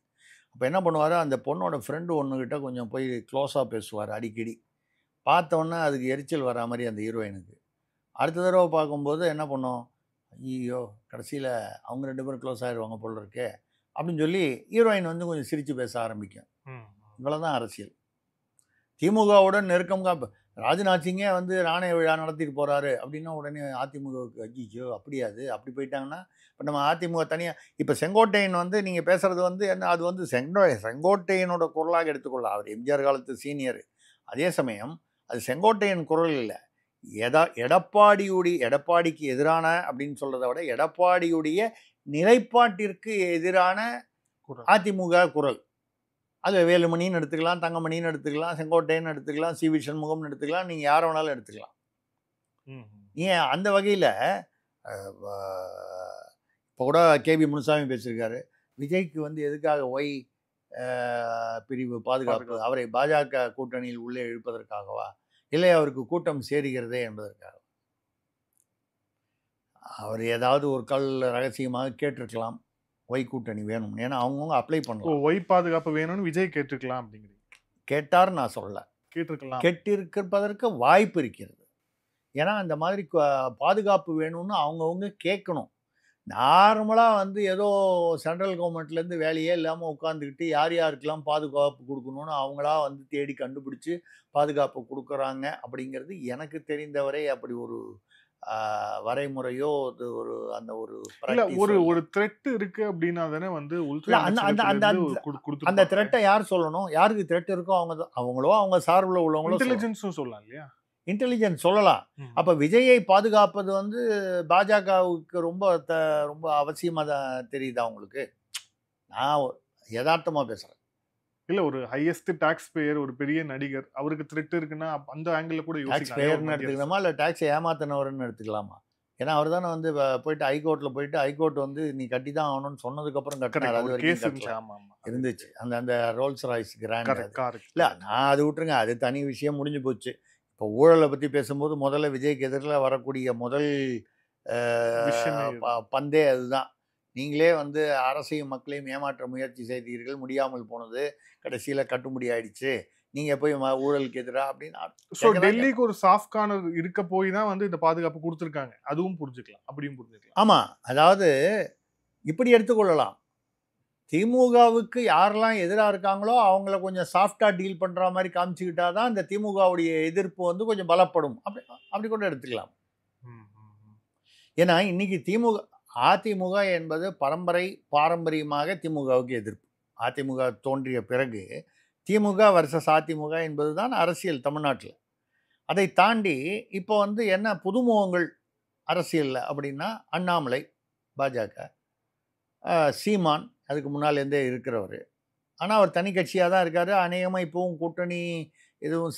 அப்போ என்ன பண்ணுவார், அந்த பொண்ணோட ஃப்ரெண்டு ஒன்றுக்கிட்ட கொஞ்சம் போய் க்ளோஸாக பேசுவார் அடிக்கடி. பார்த்தோன்னே அதுக்கு எரிச்சல் வரா மாதிரி அந்த ஹீரோயினுக்கு. அடுத்த தடவை பார்க்கும்போது என்ன பண்ணோம், ஐயோ கடைசியில் அவங்க 2 பேரும் க்ளோஸ் ஆகிடுவாங்க போல இருக்கே அப்படின்னு சொல்லி ஹீரோயின் வந்து கொஞ்சம் சிரித்து பேச ஆரம்பிக்கும். இவ்வளோ தான் அரசியல். திமுகவுடன் நெருக்கம் ராஜ்நாத் சிங்கே வந்து நாணய விழா நடத்திட்டு போகிறாரு அப்படின்னா உடனே அதிமுகவுக்கு ஐயோ அப்படியாது, அப்படி போயிட்டாங்கன்னா இப்போ நம்ம அதிமுக தனியாக இப்போ செங்கோட்டையன் வந்து நீங்கள் பேசுகிறது வந்து என்ன, அது வந்து செங்கோட்டையனோட குரலாக எடுத்துக்கொள்ள, அவர் எம்ஜிஆர் காலத்து சீனியர். அதே சமயம் அது செங்கோட்டையன் குரல் இல்லை, எடப்பாடிக்கு எதிரான அப்படின்னு சொல்கிறத விட எடப்பாடியுடைய நிலைப்பாட்டிற்கு எதிரான அதிமுக குரல். அது வேலுமணின்னு எடுத்துக்கலாம், தங்கமணின்னு எடுத்துக்கலாம், செங்கோட்டையன் எடுத்துக்கலாம், சி.வி. சண்முகம்னு எடுத்துக்கலாம், நீங்கள் யாரை வேணாலும் எடுத்துக்கலாம். ஏன் அந்த வகையில் இப்போ கூட கேபி முனுசாமி பேசியிருக்காரு, விஜய்க்கு வந்து எதுக்காக ஒய் பிரிவு பாதுகாப்பு, அவரை பாஜக கூட்டணியில் உள்ளே இழுப்பதற்காகவா, இல்லை அவருக்கு கூட்டம் சேருகிறதே என்பதற்காக? அவர் ஏதாவது ஒரு கால் ரகசியமாக கேட்டிருக்கலாம் ஒய் கூட்டணி வேணும், ஏன்னா அவங்கவுங்க அப்ளை பண்ணலாம். ஒய் பாதுகாப்பு வேணும்னு விஜய் கேட்டிருக்கலாம் அப்படிங்கிறீங்க? கேட்டார் நான் சொல்லலை, கேட்டிருக்கலாம், கேட்டிருப்பதற்கு வாய்ப்பு இருக்கிறது. ஏன்னா அந்த மாதிரி பாதுகாப்பு வேணும்னு அவங்கவுங்க கேட்கணும். நார்மலாக வந்து ஏதோ சென்ட்ரல் கவர்மெண்ட்லேருந்து வேலையே இல்லாமல் உட்காந்துக்கிட்டு யார் யாருக்கெல்லாம் பாதுகாப்பு கொடுக்கணும்னு அவங்களா வந்து தேடி கண்டுபிடிச்சி பாதுகாப்பு கொடுக்குறாங்க அப்படிங்கிறது எனக்கு தெரிந்தவரை அப்படி ஒரு வரைமுறையோ ஒரு அந்த ஒரு த்ரெட் இருக்கு அப்படின்னா தானே வந்து அந்த த்ரெட்டை யார் சொல்லணும், யாருக்கு த்ரெட் இருக்கோ அவங்களோ அவங்க சார்பில் உள்ளவங்களோ இன்டெலிஜென்ஸும் சொல்லலாம் இல்லையா? இன்டெலிஜென்ஸ் சொல்லலாம். அப்போ விஜயை பாதுகாப்பது வந்து பாஜகவுக்கு ரொம்ப அவசியமாக தான் தெரியுதா உங்களுக்கு? நான் யதார்த்தமாக பேசுகிறேன். இல்லை, ஒரு ஹையஸ்ட் டாக்ஸ் பேயர், ஒரு பெரிய நடிகர், அவருக்கு த்ரெட் இருக்குன்னா அந்த ஆங்கிள் கூட டாக்ஸ் பேயர்னு எடுத்துக்கலாமா, இல்லை டாக்ஸை ஏமாத்தினவர்னு எடுத்துக்கலாமா? ஏன்னா அவர் தானே வந்து போயிட்டு ஹைகோர்ட் வந்து நீ கட்டி தான் ஆகணும்னு சொன்னதுக்கப்புறம் கட்டினார். அது இருந்துச்சு அந்த ரோல்ஸ் ராய்ஸ் கிராண்ட். இல்லை நான் அது விட்டுருங்க, அது தனி விஷயம், முடிஞ்சு போச்சு. இப்போ ஊழலை பற்றி பேசும்போது முதல்ல விஜய்க்கு எதிரில் வரக்கூடிய முதல் பந்தே அதுதான். நீங்களே வந்து அரசையும் மக்களையும் ஏமாற்ற முயற்சி செய்தீர்கள், முடியாமல் போனது, கடைசியில் கட்டுப்படி ஆயிடுச்சு, நீங்கள் போய் ஊழலுக்கு எதிராக அப்படின்னு. ஸோ டெல்லிக்கு ஒரு சாஃப்ட் கார்னர் இருக்க போய் தான் வந்து இந்த பாதுகாப்பு கொடுத்துருக்காங்க, அதுவும் புரிஞ்சுக்கலாம், அப்படியும் புரிஞ்சுக்கலாம். ஆமாம், அதாவது இப்படி எடுத்துக்கொள்ளலாம். திமுகவுக்கு யாரெல்லாம் எதிராக இருக்காங்களோ அவங்கள கொஞ்சம் சாஃப்டாக டீல் பண்ணுற மாதிரி காமிச்சிக்கிட்டா தான் இந்த திமுகவுடைய எதிர்ப்பு வந்து கொஞ்சம் பலப்படும், அப்படி கூட எடுத்துக்கலாம். ஏன்னா இன்னைக்கு அதிமுக என்பது பாரம்பரியமாக திமுகவுக்கு எதிர்ப்பு. அதிமுக தோன்றிய பிறகு திமுக வர்சஸ் அதிமுக என்பது தான் அரசியல் தமிழ்நாட்டில். அதை தாண்டி இப்போ வந்து என்ன புதுமுகங்கள் அரசியலில் அப்படின்னா அண்ணாமலை பாஜக, சீமான் அதுக்கு முன்னாலேருந்தே இருக்கிறவர், ஆனால் அவர் தனி கட்சியாக தான் இருக்கார். அநேகமாக இப்போவும் கூட்டணி எதுவும்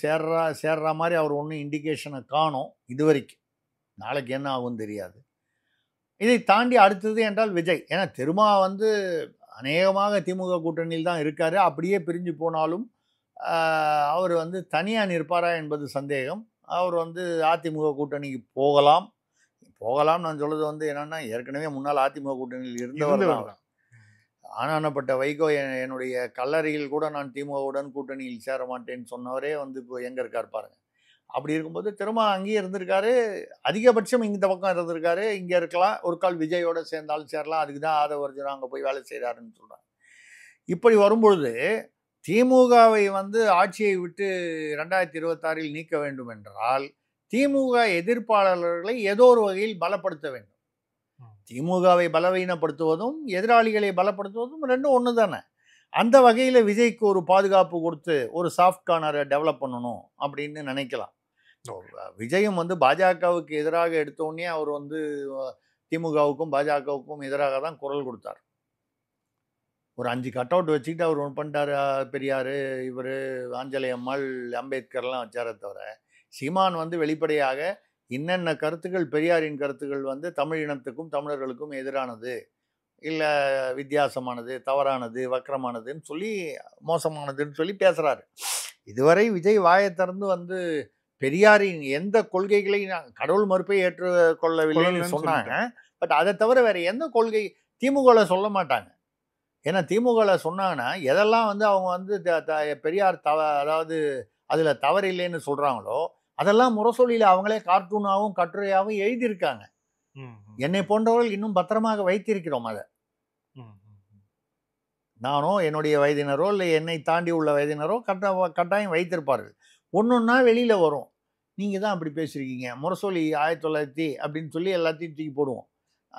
சேர்ற மாதிரி அவர் ஒன்றும் இண்டிகேஷனை காணோம் இதுவரைக்கும். நாளைக்கு என்ன ஆகும்னு தெரியாது. இதை தாண்டி அடுத்தது என்றால் விஜய். ஏன்னா திருமா வந்து அநேகமாக திமுக கூட்டணியில் தான் இருக்கார். அப்படியே பிரிஞ்சு போனாலும் அவர் வந்து தனியாக நிற்பாரா என்பது சந்தேகம். அவர் வந்து அதிமுக கூட்டணிக்கு போகலாம். நான் சொல்கிறது வந்து என்னென்னா, ஏற்கனவே முன்னால் அதிமுக கூட்டணியில் இருந்தவர் தான். ஆனானப்பட்ட வைகோ என்னுடைய கல்லறையில் கூட நான் திமுகவுடன் கூட்டணியில் சேர மாட்டேன்னு சொன்னவரே வந்து இப்போ எங்கே இருக்கார் பாருங்க. அப்படி இருக்கும்போது திரும்ப அங்கேயே இருந்திருக்காரு, அதிகபட்சம் இந்த பக்கம் இருந்திருக்காரு, இங்கே இருக்கலாம், ஒரு கால் விஜயோட சேர்ந்தாலும் சேரலாம், அதுக்கு தான் ஆதவர்ஜன் அங்கே போய் வேலை செய்கிறாருன்னு சொல்கிறாங்க. இப்படி வரும்பொழுது திமுகவை வந்து ஆட்சியை விட்டு 2026 நீக்க வேண்டும் என்றால் திமுக எதிர்ப்பாளர்களை ஏதோ ஒரு வகையில் பலப்படுத்த வேண்டும். திமுகவை பலவீனப்படுத்துவதும் எதிராளிகளை பலப்படுத்துவதும் ரெண்டும் ஒன்று தானே. அந்த வகையில் விஜய்க்கு ஒரு பாதுகாப்பு கொடுத்து ஒரு சாஃப்ட் கார்னரை டெவலப் பண்ணணும் அப்படின்னு நினைக்கலாம். விஜயும் வந்து பாஜகவுக்கு எதிராக எடுத்தோடனே அவர் வந்து திமுகவுக்கும் பாஜகவுக்கும் எதிராக தான் குரல் கொடுத்தார். ஒரு 5 கட் அவுட் வச்சுக்கிட்டு அவர் ஒன்று பண்ணிட்டார். பெரியார், இவர், ஆஞ்சலை அம்மாள், அம்பேத்கர்லாம் வச்சாரே தவிர சீமான் வந்து வெளிப்படையாக இன்னென்ன கருத்துக்கள், பெரியாரின் கருத்துக்கள் வந்து தமிழ் இனத்துக்கும் தமிழர்களுக்கும் எதிரானது, இல்லை வித்தியாசமானது, தவறானது, வக்கரமானதுன்னு சொல்லி, மோசமானதுன்னு சொல்லி பேசுகிறாரு. இதுவரை விஜய் வாயை திறந்து வந்து பெரியாரின் எந்த கொள்கைகளையும் கடவுள் மறுப்பை ஏற்றுக்கொள்ளவில்லைன்னு சொன்னாங்க. பட் அதை தவிர வேற எந்த கொள்கை திமுகவில் சொல்ல மாட்டாங்க. ஏன்னா திமுகவில் சொன்னாங்கன்னா எதெல்லாம் வந்து அவங்க வந்து பெரியார் அதாவது அதில் தவறு இல்லைன்னு சொல்கிறாங்களோ அதெல்லாம் முரசொலியில் அவங்களே கார்ட்டூனாகவும் கட்டுரையாகவும் எழுதியிருக்காங்க. என்னை போன்றவர்கள் இன்னும் பத்திரமாக வைத்திருக்கிறோம். அதை நானோ என்னுடைய வயதினரோ இல்லை என்னை தாண்டி உள்ள வயதினரோ கட்டாயம் வைத்திருப்பார்கள். ஒன்றொன்னா வெளியில் வரும். நீங்கள் தான் அப்படி பேசுகிறீங்க, முரசொலி 1900 அப்படின்னு சொல்லி எல்லாத்தையும் தூக்கி போடுவோம்.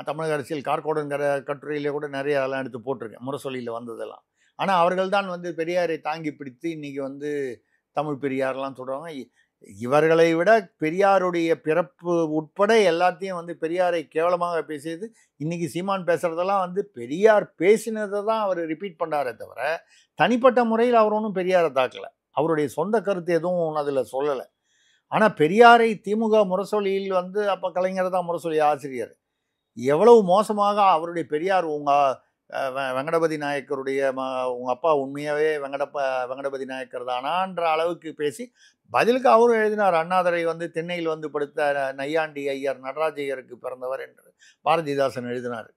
தமிழக அரசியல் கார்கோடன்கிற கட்டுரையிலே கூட நிறைய அதெல்லாம் எடுத்து போட்டிருக்கேன், முரசொலியில் வந்ததெல்லாம். ஆனால் அவர்கள் தான் வந்து பெரியாரை தாங்கி பிடித்து இன்றைக்கி வந்து தமிழ் பெரியார்லாம் சொல்கிறாங்க. இவர்களை விட பெரியாருடைய பிறப்பு உட்பட எல்லாத்தையும் வந்து பெரியாரை கேவலமாக பேசியது. இன்றைக்கி சீமான் பேசுகிறதெல்லாம் வந்து பெரியார் பேசினதை தான் அவர் ரிப்பீட் பண்ணாரே தவிர தனிப்பட்ட முறையில் அவர் ஒன்றும் பெரியாரை தாக்கலை. அவருடைய சொந்த கருத்து எதுவும் அதில் சொல்லலை. ஆனால் பெரியாரை திமுக முரசொலியில் வந்து அப்போ கலைஞர் தான் முரசொலி ஆசிரியர். எவ்வளவு மோசமாக அவருடைய பெரியார் வெங்கடபதி நாயக்கருடைய உங்கள் அப்பா உண்மையாகவே வெங்கடபதி நாயக்கர் தானான்ற அளவுக்கு பேசி பதிலுக்கு அவரும் எழுதினார். அண்ணாதுரை வந்து தென்னையில் வந்து படுத்த நையாண்டி ஐயர் நடராஜ ஐயருக்கு பிறந்தவர் என்று பாரதிதாசன் எழுதினார்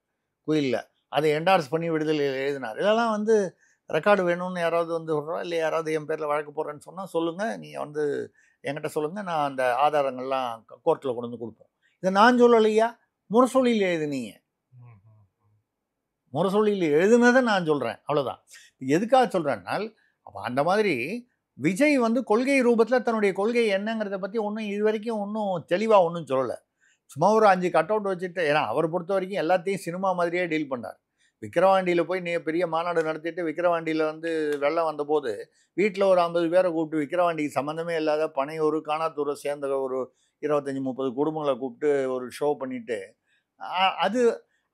குயிலில். அதை என்டார்ஸ் பண்ணி விடுதலையில் எழுதினார். இதெல்லாம் வந்து ரெக்கார்டு வேணும்னு யாராவது வந்து சொல்கிறோம் இல்லை யாராவது என் பேரில் வழக்கு போடுறேன்னு சொன்னால் சொல்லுங்கள், நீங்கள் வந்து என்கிட்ட சொல்லுங்கள், நான் அந்த ஆதாரங்கள்லாம் கோர்ட்டில் கொண்டு வந்து கொடுப்போம். இதை நான் சொல்லலையா, முரசொலியில் எழுதுனீங்க, முரசொலியில் எழுதுனதை நான் சொல்கிறேன், அவ்வளோதான். எதுக்காக சொல்கிறேன்னால் அப்போ அந்த மாதிரி விஜய் வந்து கொள்கை ரூபத்தில் தன்னுடைய கொள்கை என்னங்கிறத பற்றி ஒன்றும் இது வரைக்கும் ஒன்றும் தெளிவாக ஒன்றும் சொல்லலை. சும்மா ஒரு 5 கட் அவுட் வச்சுட்டு, ஏன்னா அவரை பொறுத்த வரைக்கும் எல்லாத்தையும் சினிமா மாதிரியே டீல் பண்ணார். விக்கிரவாண்டியில் போய் பெரிய மாநாடு நடத்திட்டு விக்கிரவாண்டியில் வந்து வெள்ளம் வந்தபோது வீட்டில் ஒரு 50 பேரை கூப்பிட்டு விக்கிரவாண்டிக்கு சம்மந்தமே இல்லாத பனையூர் காணாத்தூரை சேர்ந்த ஒரு 25-30 குடும்பங்களை கூப்பிட்டு ஒரு ஷோ பண்ணிட்டு அது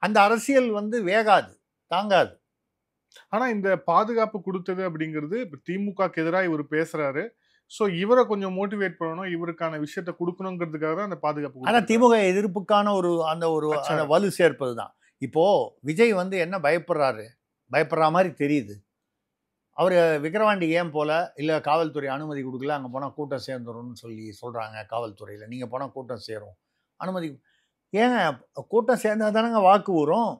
அந்த அரசியல் வந்து வேகாது, தாங்காது. ஆனா இந்த பாதுகாப்பு கொடுத்தது அப்படிங்கிறது திமுகக்கு எதிராக இவர் பேசுறாரு. ஸோ இவரை கொஞ்சம் மோட்டிவேட் பண்ணணும், இவருக்கான விஷயத்தை கொடுக்கணுங்கிறதுக்காக தான் அந்த பாதுகாப்பு. ஆனால் திமுக எதிர்ப்புக்கான ஒரு வலு சேர்ப்பது தான். இப்போ விஜய் வந்து என்ன பயப்படுற மாதிரி தெரியுது. அவர் விக்கிரவாண்டி ஏன் போல, இல்லை காவல்துறை அனுமதி கொடுக்கல, அங்கே போனால் கூட்டம் சேர்ந்துரும்னு சொல்கிறாங்க காவல்துறையில். நீங்கள் போனால் கூட்டம் சேரும், அனுமதி ஏங்க, கூட்டம் சேர்ந்தால் தானேங்க வாக்கு வரும்.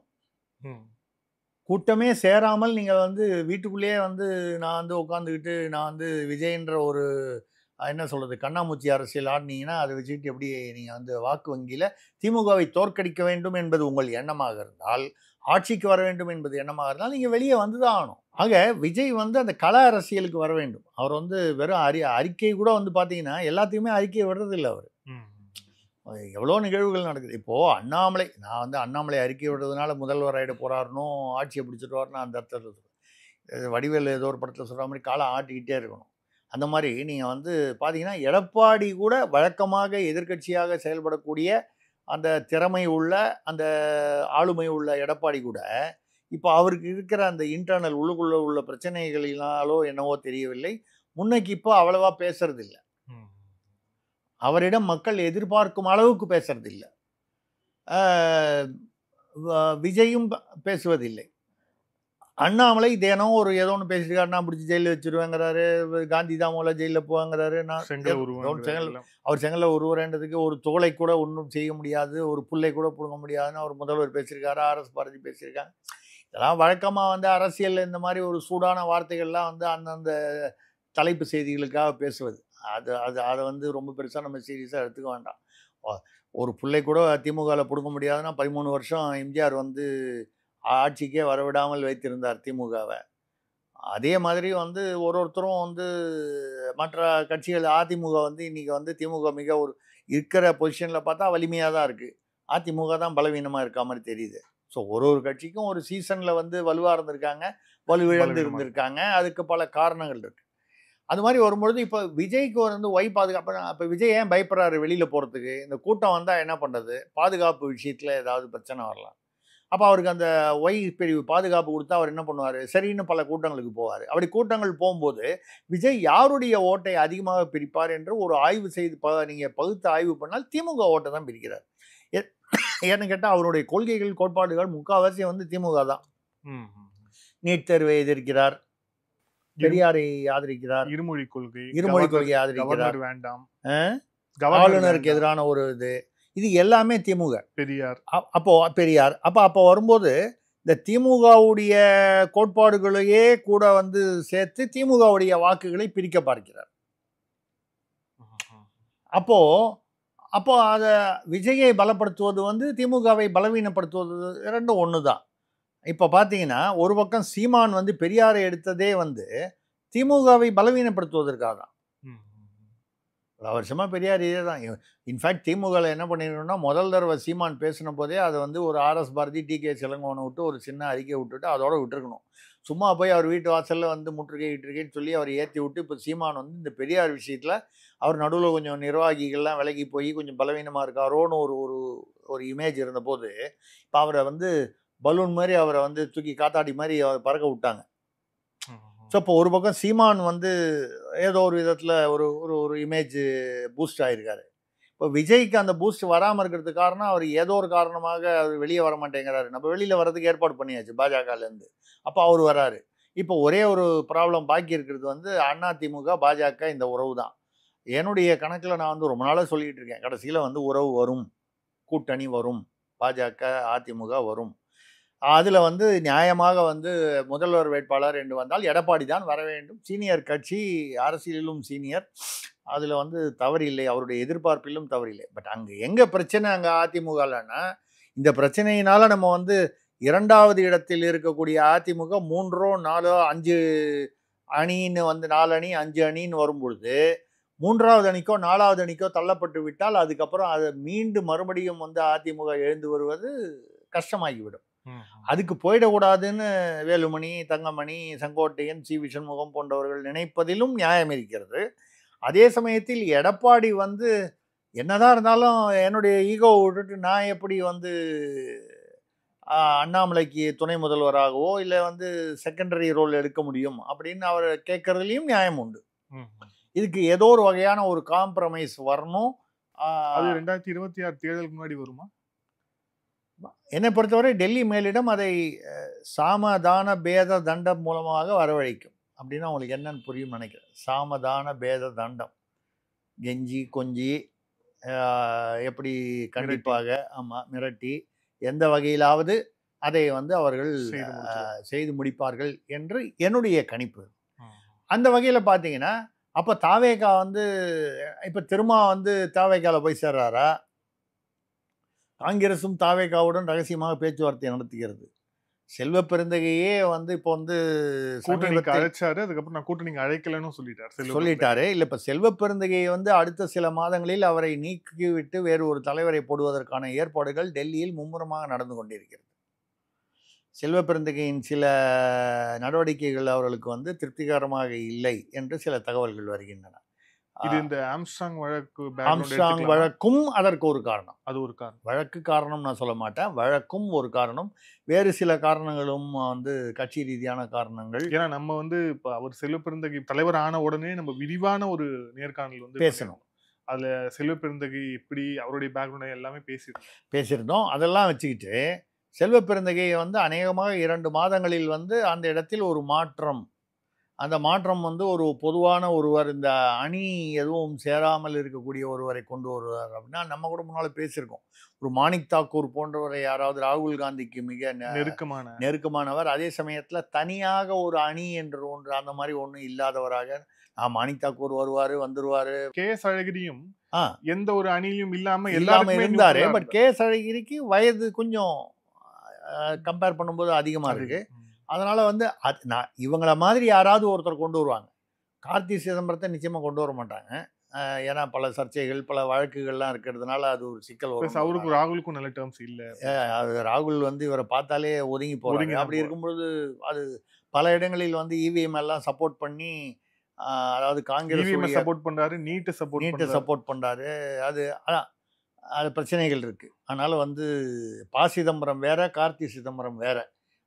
கூட்டமே சேராமல் நீங்கள் வந்து வீட்டுக்குள்ளேயே வந்து நான் வந்து உட்காந்துக்கிட்டு நான் வந்து விஜய்ன்ற ஒரு என்ன சொல்கிறது கண்ணாமூச்சி அரசியல் ஆடினீங்கன்னா அதை வச்சுக்கிட்டு எப்படி நீங்கள் வந்து வாக்கு வங்கியில் திமுகவை தோற்கடிக்க வேண்டும் என்பது உங்கள் எண்ணமாக இருந்தால், ஆட்சிக்கு வர வேண்டும் என்பது எண்ணமாக இருந்தால் நீங்கள் வெளியே வந்து தான் ஆகணும். ஆக விஜய் வந்து அந்த கள அரசியலுக்கு வர வேண்டும். அவர் வந்து வெறும் அறிக்கை கூட வந்து பார்த்தீங்கன்னா எல்லாத்தையுமே அறிக்கை விடுறதில்லை. அவர் எவ்வளோ நிகழ்வுகள் நடக்குது. இப்போது அண்ணாமலை, நான் வந்து அண்ணாமலை அறிக்கை விடுறதுனால முதல்வர் ஆகிட போகிறாருன்னு ஆட்சியை பிடிச்சிட்டு வரணும் அந்த அர்த்தத்தில் சொல்கிறேன். வடிவேல் ஏதோ ஒரு படத்தில் சொல்கிற மாதிரி காலம் ஆட்டிக்கிட்டே இருக்கணும். அந்த மாதிரி நீங்கள் வந்து பார்த்தீங்கன்னா எடப்பாடி கூட வழக்கமாக எதிர்க்கட்சியாக செயல்படக்கூடிய அந்த திறமை உள்ள அந்த ஆளுமை உள்ள எடப்பாடி கூட இப்போ அவருக்கு இருக்கிற அந்த இன்டர்னல் உள்ளுக்குள்ளே உள்ள பிரச்சனைகளினாலோ என்னவோ தெரியவில்லை, முன்னைக்கு இப்போ அவ்வளவா பேசுறதில்லை. அவரிடம் மக்கள் எதிர்பார்க்கும் அளவுக்கு பேசுறதில்லை. விஜயும் பேசுவதில்லை. அண்ணாமலை தினம் ஏதோ ஒன்று பேசியிருக்காரு, நான் பிடிச்சி ஜெயிலில் வச்சுருவேங்கிறாரு, காந்தி தாமோல ஜெயிலில் போவாங்கிறாரு, அவர் செங்கலில் உருவரேன்றதுக்கு ஒரு தோலை கூட ஒன்றும் செய்ய முடியாது, ஒரு புல்லை கூட பிடுங்க முடியாதுன்னு அவர் முதல்வர் பேசியிருக்காரு, ஆர்எஸ் பாரதி பேசியிருக்காங்க. இதெல்லாம் வழக்கமாக வந்து அரசியலில் இந்த மாதிரி ஒரு சூடான வார்த்தைகள்லாம் வந்து அந்தந்த தலைப்பு செய்திகளுக்காக பேசுவது. அதை வந்து ரொம்ப பெருசாக நம்ம சீரியஸாக எடுத்துக்க வேண்டாம். ஒரு பிள்ளை கூட திமுகவில் பிடுங்க முடியாதுன்னா 13 வருஷம் எம்ஜிஆர் வந்து ஆட்சிக்கே வரவிடாமல் வைத்திருந்தார் திமுகவை. அதே மாதிரி வந்து ஒருத்தரும் வந்து மற்ற கட்சிகள் அதிமுக வந்து இன்றைக்கி வந்து திமுக மிக ஒரு இருக்கிற பொசிஷனில் பார்த்தா வலிமையாக தான் இருக்குது, அதிமுக தான் பலவீனமாக இருக்க மாதிரி தெரியுது. ஸோ ஒரு கட்சிக்கும் ஒரு சீசனில் வந்து வலுவாக இருந்திருக்காங்க, வலுவிழந்து இருந்திருக்காங்க. அதுக்கு பல காரணங்கள் இருக்குது. அது மாதிரி வரும்பொழுது இப்போ விஜய்க்கு வந்து பாதுகாப்பு. இப்போ விஜய் ஏன் பயப்படுறாரு வெளியில் போகிறதுக்கு? இந்த கூட்டம் வந்தால் என்ன பண்ணுறது, பாதுகாப்பு விஷயத்தில் ஏதாவது பிரச்சனை வரலாம். அப்போ அவருக்கு அந்த பிரிவு பாதுகாப்பு கொடுத்தா அவர் என்ன பண்ணுவார், சரின்னு பல கூட்டங்களுக்கு போவார். அப்படி கூட்டங்கள் போகும்போது விஜய் யாருடைய ஓட்டை அதிகமாக பிரிப்பார் என்று ஒரு ஆய்வு செய்து நீங்கள் பகுத்து ஆய்வு பண்ணால் திமுக ஓட்டை தான் பிரிக்கிறார். ஏன்னு கேட்டால் அவருடைய கொள்கைகள் கோட்பாடுகள் முக்கால்வாசி வந்து திமுக தான். நீட் தேர்வை எதிர்க்கிறார். பெரியாரை ஆதரிக்கிறார், இருமொழி கொள்கை, இருமொழி கொள்கையை ஆதரிக்கிறார், கவர்னர் வேண்டாம், ஆளுநருக்கு எதிரான ஒரு இது எல்லாமே திமுக. பெரியார் அப்போ பெரியார் அப்போ வரும்போது இந்த திமுகவுடைய கோட்பாடுகளையே கூட வந்து சேர்த்து திமுகவுடைய வாக்குகளை பிரிக்க பார்க்கிறார். அப்போ அதை விஜயை பலப்படுத்துவது வந்து திமுகவை பலவீனப்படுத்துவது ரெண்டும் ஒன்று தான். இப்போ பார்த்தீங்கன்னா ஒரு பக்கம் சீமான் வந்து பெரியாரை எடுத்ததே வந்து திமுகவை பலவீனப்படுத்துவதற்காக தான். பல வருஷமாக பெரியார் இதே தான். இன்ஃபேக்ட் திமுகவில் என்ன பண்ணிடணும்னா முதல் தடவை சீமான் பேசின போதே அதை வந்து ஒரு ஆர்எஸ் பாரதி டிகே சிலங்கோனை விட்டு ஒரு சின்ன அறிக்கை விட்டுட்டு அதோட விட்டுருக்கணும். சும்மா போய் அவர் வீட்டு வாசலில் வந்து முற்றுகையிட்டிருக்கேன்னு சொல்லி அவர் ஏற்றி விட்டு இப்போ சீமான் வந்து இந்த பெரியார் விஷயத்தில் அவர் நடுவில் கொஞ்சம் நிர்வாகிகள்லாம் விலகி போய் கொஞ்சம் பலவீனமாக இருக்காரோன்னு ஒரு இமேஜ் இருந்தபோது இப்போ அவரை வந்து பலூன் மாதிரி அவரை வந்து தூக்கி காத்தாடி மாதிரி அவர் பறக்க விட்டாங்க. ஸோ இப்போ ஒரு பக்கம் சீமான் வந்து ஏதோ ஒரு விதத்தில் ஒரு இமேஜ் பூஸ்ட் ஆகிருக்காரு. இப்போ விஜய்க்கு அந்த பூஸ்ட் வராமல் இருக்கிறதுக்கு காரணம் அவர் ஏதோ ஒரு காரணமாக அவர் வெளியே வர மாட்டேங்கிறாரு. நம்ம வெளியில் வர்றதுக்கு ஏற்பாடு பண்ணியாச்சு பாஜகலேருந்து. அப்போ அவர் வராரு. இப்போ ஒரே ஒரு ப்ராப்ளம் பாக்கி இருக்கிறது வந்து அதிமுக பாஜக இந்த உறவு தான். என்னுடைய கணக்கில் நான் வந்து ரொம்ப நாளாக சொல்லிகிட்டு இருக்கேன், கடைசியில் வந்து உறவு வரும், கூட்டணி வரும், பாஜக அதிமுக வரும். அதில் வந்து நியாயமாக வந்து முதல்வர் வேட்பாளர் என்று வந்தால் எடப்பாடி தான் வர வேண்டும். சீனியர் கட்சி, அரசியலிலும் சீனியர், அதில் வந்து தவறில்லை, அவருடைய எதிர்பார்ப்பிலும் தவறில்லை. பட் அங்கே எங்கே பிரச்சனை அங்கே அதிமுகலன்னா இந்த பிரச்சனையினால் நம்ம வந்து 2வது இடத்தில் இருக்கக்கூடிய அதிமுக 3, 4, 5 அணின்னு வந்து 4 அணி 5 அணின்னு வரும்பொழுது 3வது அணிக்கோ 4வது அணிக்கோ தள்ளப்பட்டு விட்டால் அதுக்கப்புறம் அதை மீண்டும் மறுபடியும் வந்து அதிமுக எழுந்து வருவது கஷ்டமாகிவிடும். அதுக்கு போயிடக்கூடாதுன்னு வேலுமணி, தங்கமணி, செங்கோட்டையன், சி.வி. சண்முகம் போன்றவர்கள் நினைப்பதிலும் நியாயம் இருக்கிறது. அதே சமயத்தில் எடப்பாடி வந்து என்னதான் இருந்தாலும் என்னுடைய ஈகோவை விட்டுட்டு நான் எப்படி வந்து அண்ணாமலைக்கு துணை முதல்வராகவோ இல்லை வந்து செகண்டரி ரோல் எடுக்க முடியும் அப்படின்னு அவர் கேட்கறதுலையும் நியாயம் உண்டு. இதுக்கு ஏதோ ஒரு வகையான ஒரு காம்ப்ரமைஸ் வரணும். அது 2026 தேர்தலுக்கு முன்னாடி வருமா? என்னை பொறுத்தவரை டெல்லி மேலிடம் அதை சாமதான பேத தண்டம் மூலமாக வரவழைக்கும். அப்படின்னா உங்களுக்கு என்னன்னு புரியும் நினைக்கிறேன். சாமதான பேத தண்டம், கெஞ்சி கொஞ்சி எப்படி கண்டிப்பாக ஆமாம் மிரட்டி எந்த வகையிலாவது அதை வந்து அவர்கள் செய்து முடிப்பார்கள் என்று என்னுடைய கணிப்பு. அந்த வகையில் பார்த்தீங்கன்னா அப்போ தாவேகா வந்து இப்போ திரும்ப வந்து தாவேகாவில் போய் சேர்றாரா? காங்கிரஸும் தாவேகாவுடன் ரகசியமாக பேச்சுவார்த்தை நடத்துகிறது. செல்வ பெருந்தகையே வந்து இப்போ வந்து கூட்டணிக்கு அழைச்சாரு, அதுக்கப்புறம் நான் கூட்டணிக்கு அழைக்கலன்னு சொல்லிட்டாரு. இல்லை இப்போ செல்வ பெருந்தகையை வந்து அடுத்த சில மாதங்களில் அவரை நீக்கிவிட்டு வேறு ஒரு தலைவரை போடுவதற்கான ஏற்பாடுகள் டெல்லியில் மும்முரமாக நடந்து கொண்டிருக்கிறது. செல்வ பெருந்தகையின் சில நடவடிக்கைகள் அவர்களுக்கு வந்து திருப்திகரமாக இல்லை என்று சில தகவல்கள் வருகின்றன. இது இந்த ஆம்ஸ்ட்ராங் வழக்கும் அதற்கு ஒரு காரணம். அது ஒரு காரணம். வழக்கு காரணம் நான் சொல்ல மாட்டேன், வழக்கும் ஒரு காரணம். வேறு சில காரணங்களும் வந்து கட்சி ரீதியான காரணங்கள். ஏன்னா நம்ம வந்து இப்போ அவர் செல்வ பெருந்தகை தலைவர் ஆன உடனே நம்ம விரிவான ஒரு நேர்காணல் வந்து பேசணும். அதில் செல்வ பெருந்தகை எப்படி அவருடைய பேக்ரவுண்ட் எல்லாமே பேசியிருந்தோம். அதெல்லாம் வச்சுக்கிட்டு செல்வ பெருந்தகையை வந்து அநேகமாக 2 மாதங்களில் வந்து அந்த இடத்தில் ஒரு மாற்றம், அந்த மாற்றம் வந்து ஒரு பொதுவான ஒருவர், இந்த அணி எதுவும் சேராமல் இருக்கக்கூடிய ஒருவரை கொண்டு வருவார் அப்படின்னா நம்ம கூட முன்னால் பேசியிருக்கோம். ஒரு மாணிக் தாக்கூர் போன்றவரை யாராவது ராகுல் காந்திக்கு மிக நெருக்கமானவர், அதே சமயத்தில் தனியாக ஒரு அணி என்று ஒன்று அந்த மாதிரி ஒன்றும் இல்லாதவராக மாணிக் தாக்கூர் வருவார், வந்துருவார். கே.எஸ். அழகிரியும் எந்த ஒரு அணியிலும் இல்லாமல் இருந்தார். But KS. அழகிரிக்கு வயது கொஞ்சம் கம்பேர் பண்ணும்போது அதிகமாக இருக்கு. அதனால வந்து இவங்கள மாதிரி யாராவது ஒருத்தர் கொண்டு வருவாங்க. கார்த்தி சிதம்பரத்தை நிச்சயமாக கொண்டு வர மாட்டாங்க. ஏன்னா பல சர்ச்சைகள், பல வழக்குகள்லாம் இருக்கிறதுனால அது ஒரு சிக்கல் வரும். அவருக்கும் ராகுலுக்கும் நல்ல டேர்ம்ஸ் இல்லை. ராகுல் வந்து இவரை பார்த்தாலே ஒதுங்கி போறாங்க. அப்படி இருக்கும்பொழுது அது பல இடங்களில் வந்து இவிஎம் எல்லாம் சப்போர்ட் பண்ணி, அதாவது காங்கிரஸ் சப்போர்ட் பண்றாரு, நீட்டை சப்போர்ட் பண்றாரு. அது பிரச்சனைகள் இருக்கு. அதனால வந்து ப. சிதம்பரம் வேற, கார்த்தி சிதம்பரம் வேற.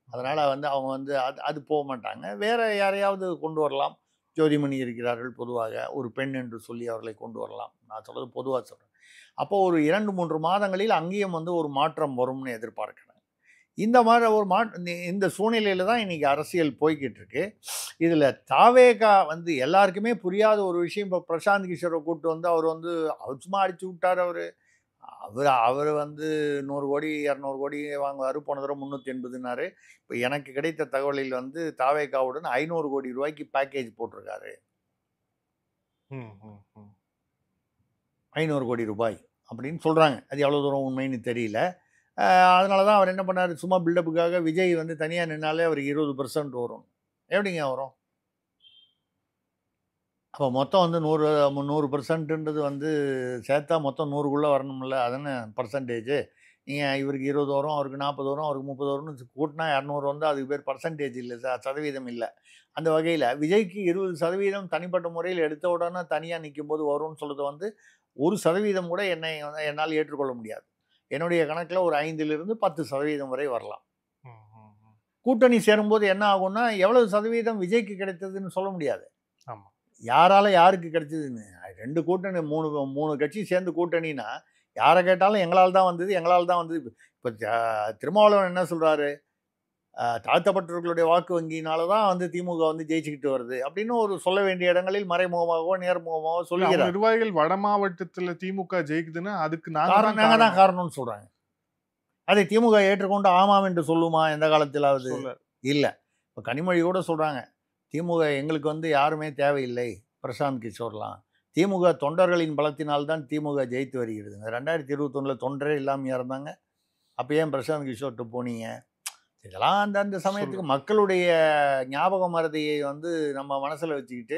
அதனால் வந்து அவங்க வந்து அது போக மாட்டாங்க. வேறு யாரையாவது கொண்டு வரலாம். ஜோதிமணி இருக்கிறார்கள், பொதுவாக ஒரு பெண் என்று சொல்லி அவர்களை கொண்டு வரலாம். நான் சொல்கிறது பொதுவாக சொல்கிறேன். அப்போது ஒரு 2-3 மாதங்களில் அங்கேயும் வந்து ஒரு மாற்றம் வரும்னு எதிர்பார்க்கிறேன். இந்த மாதிரி ஒரு இந்த சூழ்நிலையில் தான் இன்றைக்கி அரசியல் போய்கிட்டு இருக்கு. இதில் தாவேகா வந்து எல்லாருக்குமே புரியாத ஒரு விஷயம். இப்போ பிரசாந்த் கிஷோரை கூப்பிட்டு வந்து அவர் சும்மா அடிச்சு விட்டார். அவர் வந்து 100 கோடி 200 கோடி வாங்குவார். போன தடவை 380னாரு. இப்போ எனக்கு கிடைத்த தகவலில் வந்து தாவேகாவுடன் 500 கோடி ரூபாய்க்கு பேக்கேஜ் போட்டிருக்காரு. 500 கோடி ரூபாய் அப்படின்னு சொல்கிறாங்க. அது எவ்வளோ தூரம் உண்மைன்னு தெரியல. அதனால தான் அவர் என்ன பண்ணார், சும்மா பில்டப்புக்காக விஜய் வந்து தனியாக நின்னாலே அவருக்கு 20% வரும். எப்படிங்க வரும்? அப்போ மொத்தம் வந்து 100% வந்து சேர்த்தா மொத்தம் 100க்குள்ளே வரணும்ல. அதுன்னு பர்சன்டேஜ். நீங்கள் இவருக்கு 20 வரும், அவருக்கு 40 வரும், அவருக்கு 30 வரும்னு கூட்டினா 200 வந்தால் அதுக்கு பேர் பர்சன்டேஜ் இல்லை, சதவீதம் இல்லை. அந்த வகையில் விஜய்க்கு 20% தனிப்பட்ட முறையில் எடுத்த உடனே தனியாக நிற்கும் போது வரும்னு சொல்கிறது வந்து 1% கூட என்னால் ஏற்றுக்கொள்ள முடியாது. என்னுடைய கணக்கில் ஒரு 5லிருந்து 10% வரை வரலாம். கூட்டணி சேரும்போது என்ன ஆகும்னா எவ்வளவு சதவீதம் விஜய்க்கு கிடைத்ததுன்னு சொல்ல முடியாது. ஆமாம், யாரால யாருக்கு கிடைச்சதுன்னு. 2 கூட்டணி 3 கட்சி சேர்ந்து கூட்டணினா யாரை கேட்டாலும் எங்களால் தான் வந்தது, எங்களால் தான் வந்தது. இப்போ திருமாவளவன் என்ன சொல்கிறாரு, தாழ்த்தப்பட்டவர்களுடைய வாக்கு வங்கியினால தான் வந்து திமுக வந்து ஜெயிச்சுக்கிட்டு வருது அப்படின்னு ஒரு சொல்ல வேண்டிய இடங்களில் மறைமுகமாகவோ நேர்முகமாகவோ சொல்லுகிறார். நிர்வாகிகள் வட மாவட்டத்தில் திமுக ஜெயிக்குதுன்னா அதுக்கு நாங்கள் தான் காரணம்னு சொல்கிறாங்க. அதை திமுக ஏற்றுக்கொண்டு ஆமாம் என்று சொல்லுமா எந்த காலத்திலாவது? இல்லை. இப்போ கனிமொழி கூட சொல்கிறாங்க, திமுக எங்களுக்கு வந்து யாருமே தேவையில்லை, பிரசாந்த் கிஷோர்லாம் திமுக தொண்டர்களின் பலத்தினால்தான் திமுக ஜெயித்து வருகிறது. 2021 தொண்டரே இல்லாமல் இருந்தாங்க. அப்போ ஏன் பிரசாந்த் கிஷோர்ட்டு போனீங்க? இதெல்லாம் அந்த சமயத்துக்கு மக்களுடைய ஞாபக மறதியை வந்து நம்ம மனசில் வச்சுக்கிட்டு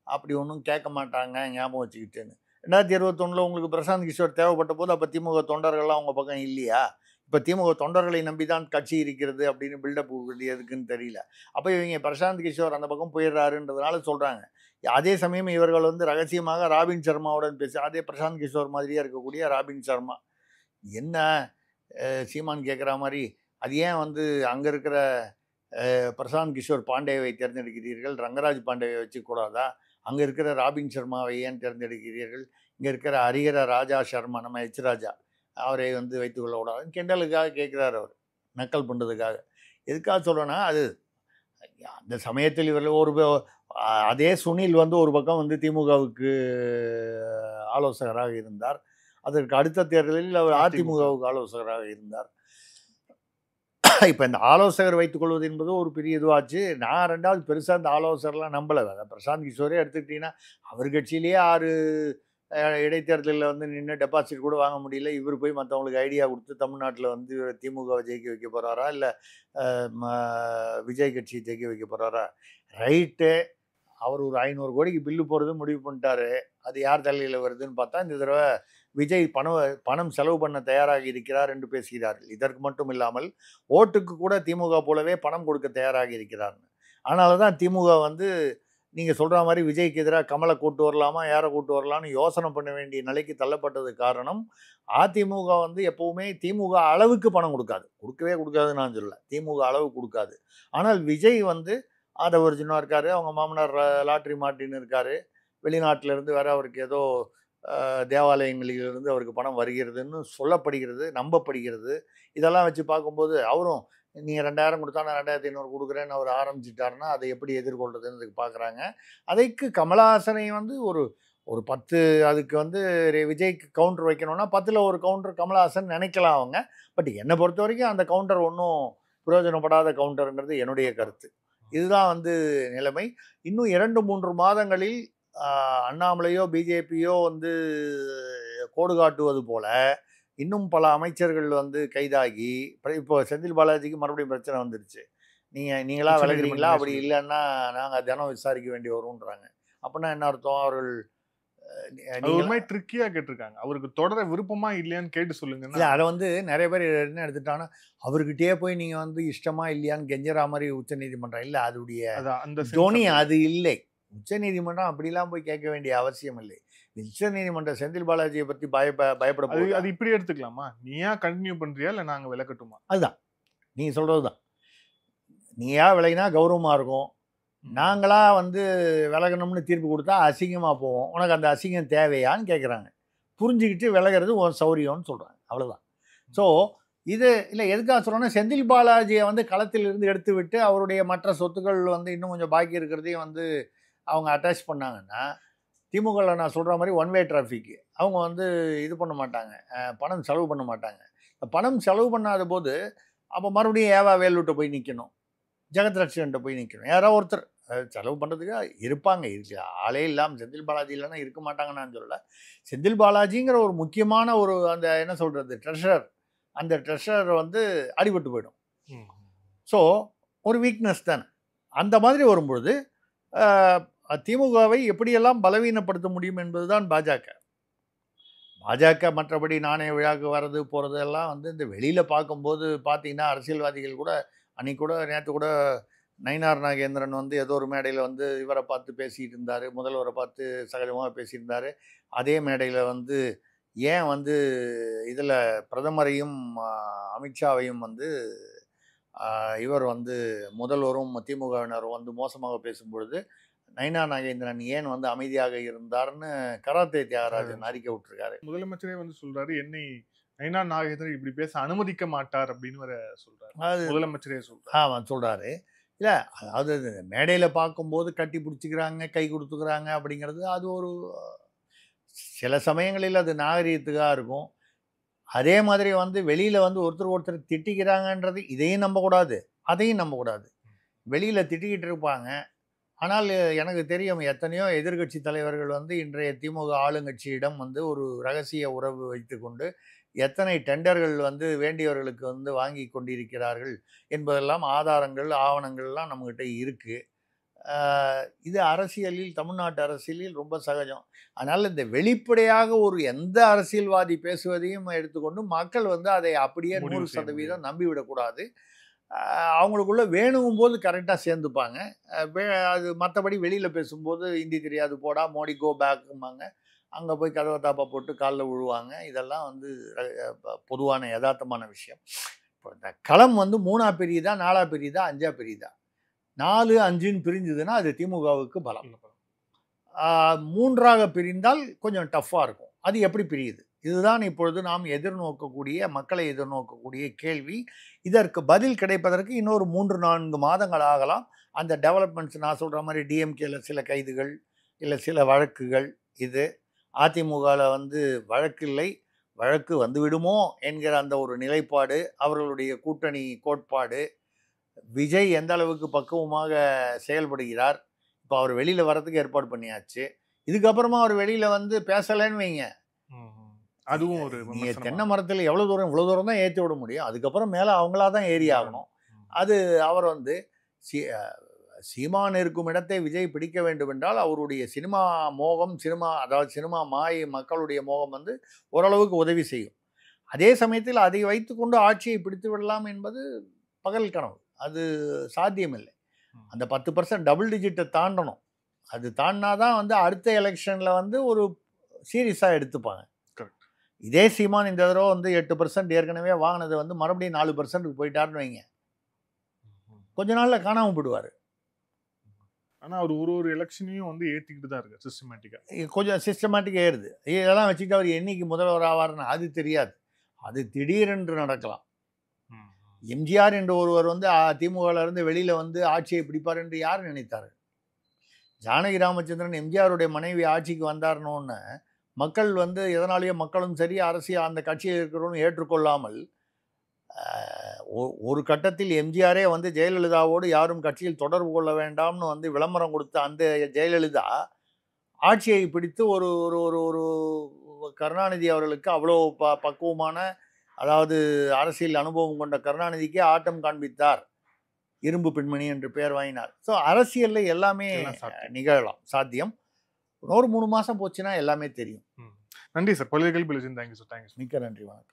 அப்படி ஒன்றும் கேட்க மாட்டாங்க ஞாபகம் வச்சுக்கிட்டுன்னு. 2021 உங்களுக்கு பிரசாந்த் கிஷோர் தேவைப்பட்ட போது அப்போ திமுக தொண்டர்கள்லாம் அவங்க பக்கம் இல்லையா? இப்போ திமுக தொண்டர்களை நம்பி தான் கட்சி இருக்கிறது அப்படின்னு பில்டப் எதுக்குன்னு தெரியல. அப்போ இவங்க பிரசாந்த் கிஷோர் அந்த பக்கம் போயிடுறாருன்றதுனால சொல்கிறாங்க. அதே சமயம் இவர்கள் வந்து ரகசியமாக ராபின் சர்மாவுடன் பேசி, அதே பிரசாந்த் கிஷோர் மாதிரியே இருக்கக்கூடிய ராபின் சர்மா என்ன சீமான் கேட்குற மாதிரி, அது ஏன் வந்து அங்கே இருக்கிற பிரசாந்த் கிஷோர் பாண்டேவை தேர்ந்தெடுக்கிறீர்கள், ரங்கராஜ் பாண்டேவை வச்சுக்கூடாதா? அங்கே இருக்கிற ராபின் சர்மாவை ஏன் தேர்ந்தெடுக்கிறீர்கள்? இங்கே இருக்கிற ஹரிஹர ராஜா சர்மா, நம்ம எச் ராஜா, அவரை வந்து வைத்துக்கொள்ள கூடாதுன்னு கிண்டலுக்காக கேட்குறாரு. அவர் நக்கல் பண்ணுறதுக்காக. எதுக்காக சொல்கிறேன்னா, அது அந்த சமயத்தில் இவர்கள் அதே சுனில் வந்து ஒரு பக்கம் வந்து திமுகவுக்கு ஆலோசகராக இருந்தார். அதற்கு அடுத்த தேர்தலில் அவர் அதிமுகவுக்கு ஆலோசகராக இருந்தார். இப்போ இந்த ஆலோசகர் வைத்துக்கொள்வது என்பது ஒரு பெரிய இதுவாச்சு. நான் 2வது பெருசாக இந்த ஆலோசகர்லாம் நம்பலை. பிரசாந்த் கிஷோரே எடுத்துக்கிட்டிங்கன்னா அவர் கட்சியிலேயே 6 இடைத்தேர்தலில் வந்து நின்று டெபாசிட் கூட வாங்க முடியல. இவர் போய் மற்றவங்களுக்கு ஐடியா கொடுத்து தமிழ்நாட்டில் வந்து திமுகவை ஜெயிக்க வைக்க போகிறாரா, இல்லை விஜய் கட்சியை ஜெயிக்க வைக்க போகிறாரா? ரைட்டு, அவர் ஒரு 500 கோடிக்கு பில்லு போகிறது முடிவு பண்ணிட்டாரு. அது யார் தலையில் வருதுன்னு பார்த்தா இந்த தடவை விஜய் பணம் செலவு பண்ண தயாராகி இருக்கிறார் என்று பேசுகிறார்கள். இதற்கு மட்டும் இல்லாமல் ஓட்டுக்கு கூட திமுக போலவே பணம் கொடுக்க தயாராகி இருக்கிறார்னு. அதனால தான் திமுக வந்து நீங்கள் சொல்கிற மாதிரி விஜய்க்கு எதிராக கமலை கூட்டு வரலாமா, யாரை கூட்டு வரலான்னு யோசனை பண்ண வேண்டிய நிலைக்கு தள்ளப்பட்டது காரணம், அதிமுக வந்து எப்போவுமே திமுக அளவுக்கு பணம் கொடுக்கவே கொடுக்காதுன்னு நான் சொல்லலை, திமுக அளவு கொடுக்காது. ஆனால் விஜய் வந்து அதை ஒரிஜினாக இருக்கார், அவங்க மாமனார் லாட்ரி மாட்டின்னு இருக்கார், வெளிநாட்டிலேருந்து வேறு அவருக்கு ஏதோ தேவாலயங்களிலிருந்து அவருக்கு பணம் வருகிறதுன்னு சொல்லப்படுகிறது, நம்பப்படுகிறது. இதெல்லாம் வச்சு பார்க்கும்போது அவரும் நீங்கள் 2000 கொடுத்தா நான் 2500 கொடுக்குறேன்னு அவர் ஆரம்பிச்சிட்டாருன்னா அதை எப்படி எதிர்கொள்றதுன்னு பார்க்குறாங்க. அதுக்கு கமலஹாசனை வந்து ஒரு 10 அதுக்கு வந்து விஜய்க்கு கவுண்டர் வைக்கணும்னா 10ல் ஒரு கவுண்டர் கமலஹாசன் நினைக்கலாம் அவங்க. பட் என்னை பொறுத்த வரைக்கும் அந்த கவுண்டர் ஒன்றும் பிரயோஜனப்படாத கவுண்டருங்கிறது என்னுடைய கருத்து. இதுதான் வந்து நிலைமை. இன்னும் 2-3 மாதங்களில் அண்ணாமலையோ பிஜேபியோ வந்து கோடு காட்டுவது போல இன்னும் பல அமைச்சர்கள் வந்து கைதாகி, இப்போ செந்தில் பாலாஜிக்கு மறுபடியும் பிரச்சனை வந்துருச்சு. நீங்களா விலகுறீங்களா, அப்படி இல்லைன்னா நாங்கள் தினம் விசாரிக்க வேண்டி வரும்ன்றாங்க. அப்படின்னா என்ன அர்த்தம்? அவர்கள் ட்ரிக்கியா கேட்டிருக்காங்க, அவருக்கு தொடர விருப்பமா இல்லையான்னு கேட்டு சொல்லுங்க. இல்லை, அதை வந்து நிறைய பேர் என்ன எடுத்துட்டாங்கன்னா அவர்கிட்டயே போய் நீங்கள் வந்து இஷ்டமா இல்லையான்னு கெஞ்சரா மாதிரி உச்ச நீதிமன்றம் இல்லை, அதுடைய அந்த தோனி அது இல்லை. உச்ச நீதிமன்றம் அப்படிலாம் போய் கேட்க வேண்டிய அவசியம் இல்லை. உச்ச நீதிமன்றம் செந்தில் பாலாஜியை பற்றி பயப்பட போகுது. அது இப்படி எடுத்துக்கலாமா? நீயா கண்டினியூ பண்றியா இல்லை நாங்கள் விலக்கட்டுமா? அதுதான் நீங்கள் சொல்கிறது தான். நீயா விலகினா கௌரவமாக இருக்கும், நாங்களா வந்து விலகணும்னு தீர்ப்பு கொடுத்தா அசிங்கமாக போவோம். உனக்கு அந்த அசிங்கம் தேவையான்னு கேட்குறாங்க. புரிஞ்சுக்கிட்டு விலகிறது ஒரு சௌரியம்னு சொல்கிறாங்க. அவ்வளோதான். ஸோ இது இல்லை எதுக்காக சொல்கிறோன்னா, செந்தில் பாலாஜியை வந்து களத்தில் இருந்து எடுத்து விட்டு அவருடைய மற்ற சொத்துக்கள் வந்து இன்னும் கொஞ்சம் பாக்கி இருக்கிறதையும் வந்து அவங்க அட்டாச் பண்ணாங்கன்னா, திமுகவில் நான் சொல்கிற மாதிரி ஒன் வே டிராஃபிக் அவங்க வந்து இது பண்ண மாட்டாங்க, பணம் செலவு பண்ண மாட்டாங்க. பணம் செலவு பண்ணாத போது அப்போ மறுபடியும் ஏவா வேலுட்ட போய் நிற்கணும், ஜெகத் ரட்சகன்ட்ட போய் நிற்கணும், யாராவது ஒருத்தர் செலவு பண்ணுறதுக்கு இருப்பாங்க. இருக்கு ஆளே இல்லாமல் செந்தில் பாலாஜி இல்லைன்னா இருக்க மாட்டாங்கன்னு நான் சொல்லலை. செந்தில் பாலாஜிங்கிற ஒரு முக்கியமான ஒரு அந்த என்ன சொல்கிறது ட்ரெஷரர், அந்த ட்ரெஷரர் வந்து அடிபட்டு போயிடும். ஸோ ஒரு வீக்னஸ் தானே. அந்த மாதிரி வரும்பொழுது திமுகவை எப்படியெல்லாம் பலவீனப்படுத்த முடியும் என்பதுதான் பாஜக. மற்றபடி நாணய விழாக்கு வர்றது போகிறது எல்லாம் வந்து இந்த வெளியில் பார்க்கும்போது பார்த்தீங்கன்னா, அரசியல்வாதிகள் கூட அன்றைக்கி கூட நேற்று கூட நயினார் நாகேந்திரன் வந்து ஏதோ ஒரு மேடையில் வந்து இவரை பார்த்து பேசிகிட்டு இருந்தார், முதல்வரை பார்த்து சகஜமாக பேசியிருந்தார். அதே மேடையில் வந்து ஏன் வந்து இதில் பிரதமரையும் அமித்ஷாவையும் வந்து இவர் வந்து முதல்வரும் திமுகவினரும் வந்து மோசமாக பேசும்பொழுது நயினார் நாகேந்திரன் ஏன் வந்து அமைதியாக இருந்தார்னு கராத்தே தியாகராஜன் அறிக்கை விட்டுருக்காரு. முதலமைச்சரே வந்து சொல்றாரு, என்னை நயினார் நாகேந்திரன் இப்படி பேச அனுமதிக்க மாட்டார் அப்படின்னு வர சொல்றாரு. அது முதலமைச்சரே சொல்றாரு. ஆமாம் சொல்றாரு. இல்லை அதாவது மேடையில் பார்க்கும்போது கட்டி பிடிச்சிக்கிறாங்க, கை கொடுத்துக்கிறாங்க அப்படிங்கிறது அது ஒரு சில சமயங்களில் அது நாகரீகத்துக்காக இருக்கும். அதே மாதிரி வந்து வெளியில் வந்து ஒருத்தர் திட்டிக்கிறாங்கன்றது இதையும் நம்பக்கூடாது, அதையும் நம்பக்கூடாது. வெளியில் திட்டிக்கிட்டு இருப்பாங்க. ஆனால் எனக்கு தெரியும் எத்தனையோ எதிர்கட்சி தலைவர்கள் வந்து இன்றைய திமுக ஆளுங்கட்சியிடம் வந்து ஒரு ரகசிய உறவு வைத்து கொண்டு எத்தனை டெண்டர்கள் வந்து வேண்டியவர்களுக்கு வந்து வாங்கி கொண்டிருக்கிறார்கள் என்பதெல்லாம் ஆதாரங்கள் ஆவணங்கள்லாம் நம்மக்கிட்ட இருக்குது. இது அரசியலில், தமிழ்நாட்டு அரசியலில் ரொம்ப சகஜம். அதனால் இந்த வெளிப்படையாக ஒரு எந்த அரசியல்வாதி பேசுவதையும் எடுத்துக்கொண்டு மக்கள் வந்து அதை அப்படியே 100% நம்பிவிடக்கூடாது. அவங்களுக்குள்ள வேணுங்கும் போது கரெக்டாக சேர்ந்துப்பாங்க. அது மற்றபடி வெளியில் பேசும்போது ஹிந்தி தெரியாது போடா, மோடி கோ பேக்கும்பாங்க. அங்கே போய் கதவை தாப்பா போட்டு காலில் விழுவாங்க. இதெல்லாம் வந்து பொதுவான யதார்த்தமான விஷயம். இப்போ இந்த களம் வந்து 3ஆ பிரியுதா, 4ஆ பிரியுதா, 5ஆ பிரியுதா? 4, 5ன்னு பிரிஞ்சுதுன்னா அது திமுகவுக்கு பலம். 3ஆக பிரிந்தால் கொஞ்சம் டஃப்பாக இருக்கும். அது எப்படி பிரியுது? இதுதான் இப்பொழுது நாம் மக்களை எதிர்நோக்கக்கூடிய கேள்வி. இதற்கு பதில் கிடைப்பதற்கு இன்னொரு 3-4 மாதங்கள் ஆகலாம். அந்த டெவலப்மெண்ட்ஸ் நான் சொல்கிற மாதிரி டிஎம்கேல சில கைதுகள், இல்லை சில வழக்குகள். இது அதிமுகவில் வந்து வழக்கு இல்லை, வழக்கு வந்துவிடுமோ என்கிற அந்த ஒரு நிலைப்பாடு, அவர்களுடைய கூட்டணி கோட்பாடு. விஜய் எந்த அளவுக்கு பக்குவமாக செயல்படுகிறார். இப்போ அவர் வெளியில் வர்றதுக்கு ஏற்பாடு பண்ணியாச்சு. இதுக்கப்புறமா அவர் வெளியில் வந்து பேசலைன்னு வைங்க, அதுவும் ஒரு நீங்கள் தென்னை மரத்தில் இவ்வளோ தூரம் தான் ஏற்றி விட முடியும். அதுக்கப்புறம் மேலே அவங்களா தான் ஏறி ஆகணும். அது அவர் வந்து சீமான் இருக்கும் இடத்தை விஜய் பிடிக்க வேண்டும் என்றால் அவருடைய சினிமா மோகம், சினிமா மாயை, மக்களுடைய மோகம் வந்து ஓரளவுக்கு உதவி செய்யும். அதே சமயத்தில் அதை வைத்துக்கொண்டு ஆட்சியை பிடித்து விடலாம் என்பது பகல் கனவு. அது சாத்தியமில்லை. அந்த 10% டபுள் டிஜிட்டை தாண்டணும். அது தாண்டினாதான் வந்து அடுத்த எலெக்ஷனில் வந்து ஒரு சீரியஸாக எடுத்துப்பாங்க. இதே சீமான் இந்த தடவை வந்து 8% ஏற்கனவே வாங்கினது வந்து மறுபடியும் 4%க்கு போயிட்டாருன்னு வைங்க, கொஞ்ச நாளில் காணாமல் போயிடுவார். ஆனால் அவர் ஒரு எலெக்ஷனையும் வந்து ஏற்றிக்கிட்டு தான் இருக்கு சிஸ்டமேட்டிக்காக. கொஞ்சம் சிஸ்டமேட்டிக்காக ஏறுது. இதெல்லாம் வச்சுக்கிட்டு அவர் என்னைக்கு முதல்வர் ஆவார்னு அது தெரியாது. அது திடீரென்று நடக்கலாம். எம்ஜிஆர் என்ற ஒருவர் வந்து திமுகவிலிருந்து வெளியில் வந்து ஆட்சியை பிடிப்பார் என்று யார் நினைத்தார்? ஜானகி ராமச்சந்திரன் எம்ஜிஆருடைய மனைவி ஆட்சிக்கு வந்தார்னோன்னு மக்கள் வந்து எதனாலேயோ மக்களும் சரி அரசியல் அந்த கட்சியில் இருக்கிறவங்களும் ஏற்றுக்கொள்ளாமல் ஒரு கட்டத்தில் எம்ஜிஆரே வந்து ஜெயலலிதாவோடு யாரும் கட்சியில் தொடர்பு கொள்ள வேண்டாம்னு வந்து விளம்பரம் கொடுத்த அந்த ஜெயலலிதா ஆட்சியை பிடித்து ஒரு ஒரு ஒரு கருணாநிதி அவர்களுக்கு அவ்வளோ பக்குவமான, அதாவது அரசியல் அனுபவம் கொண்ட கருணாநிதிக்கே ஆட்டம் காண்பித்தார். இரும்பு பெண்மணி என்று பெயர் வாங்கினார். ஸோ அரசியலில் எல்லாமே நிகழலாம், சாத்தியம். ஒரு 3 மாதம் போச்சுன்னா எல்லாமே தெரியும். நன்றி சார். பல்வேறு கேள்வி. Thank you sir. மிக்க நன்றி. வணக்கம்.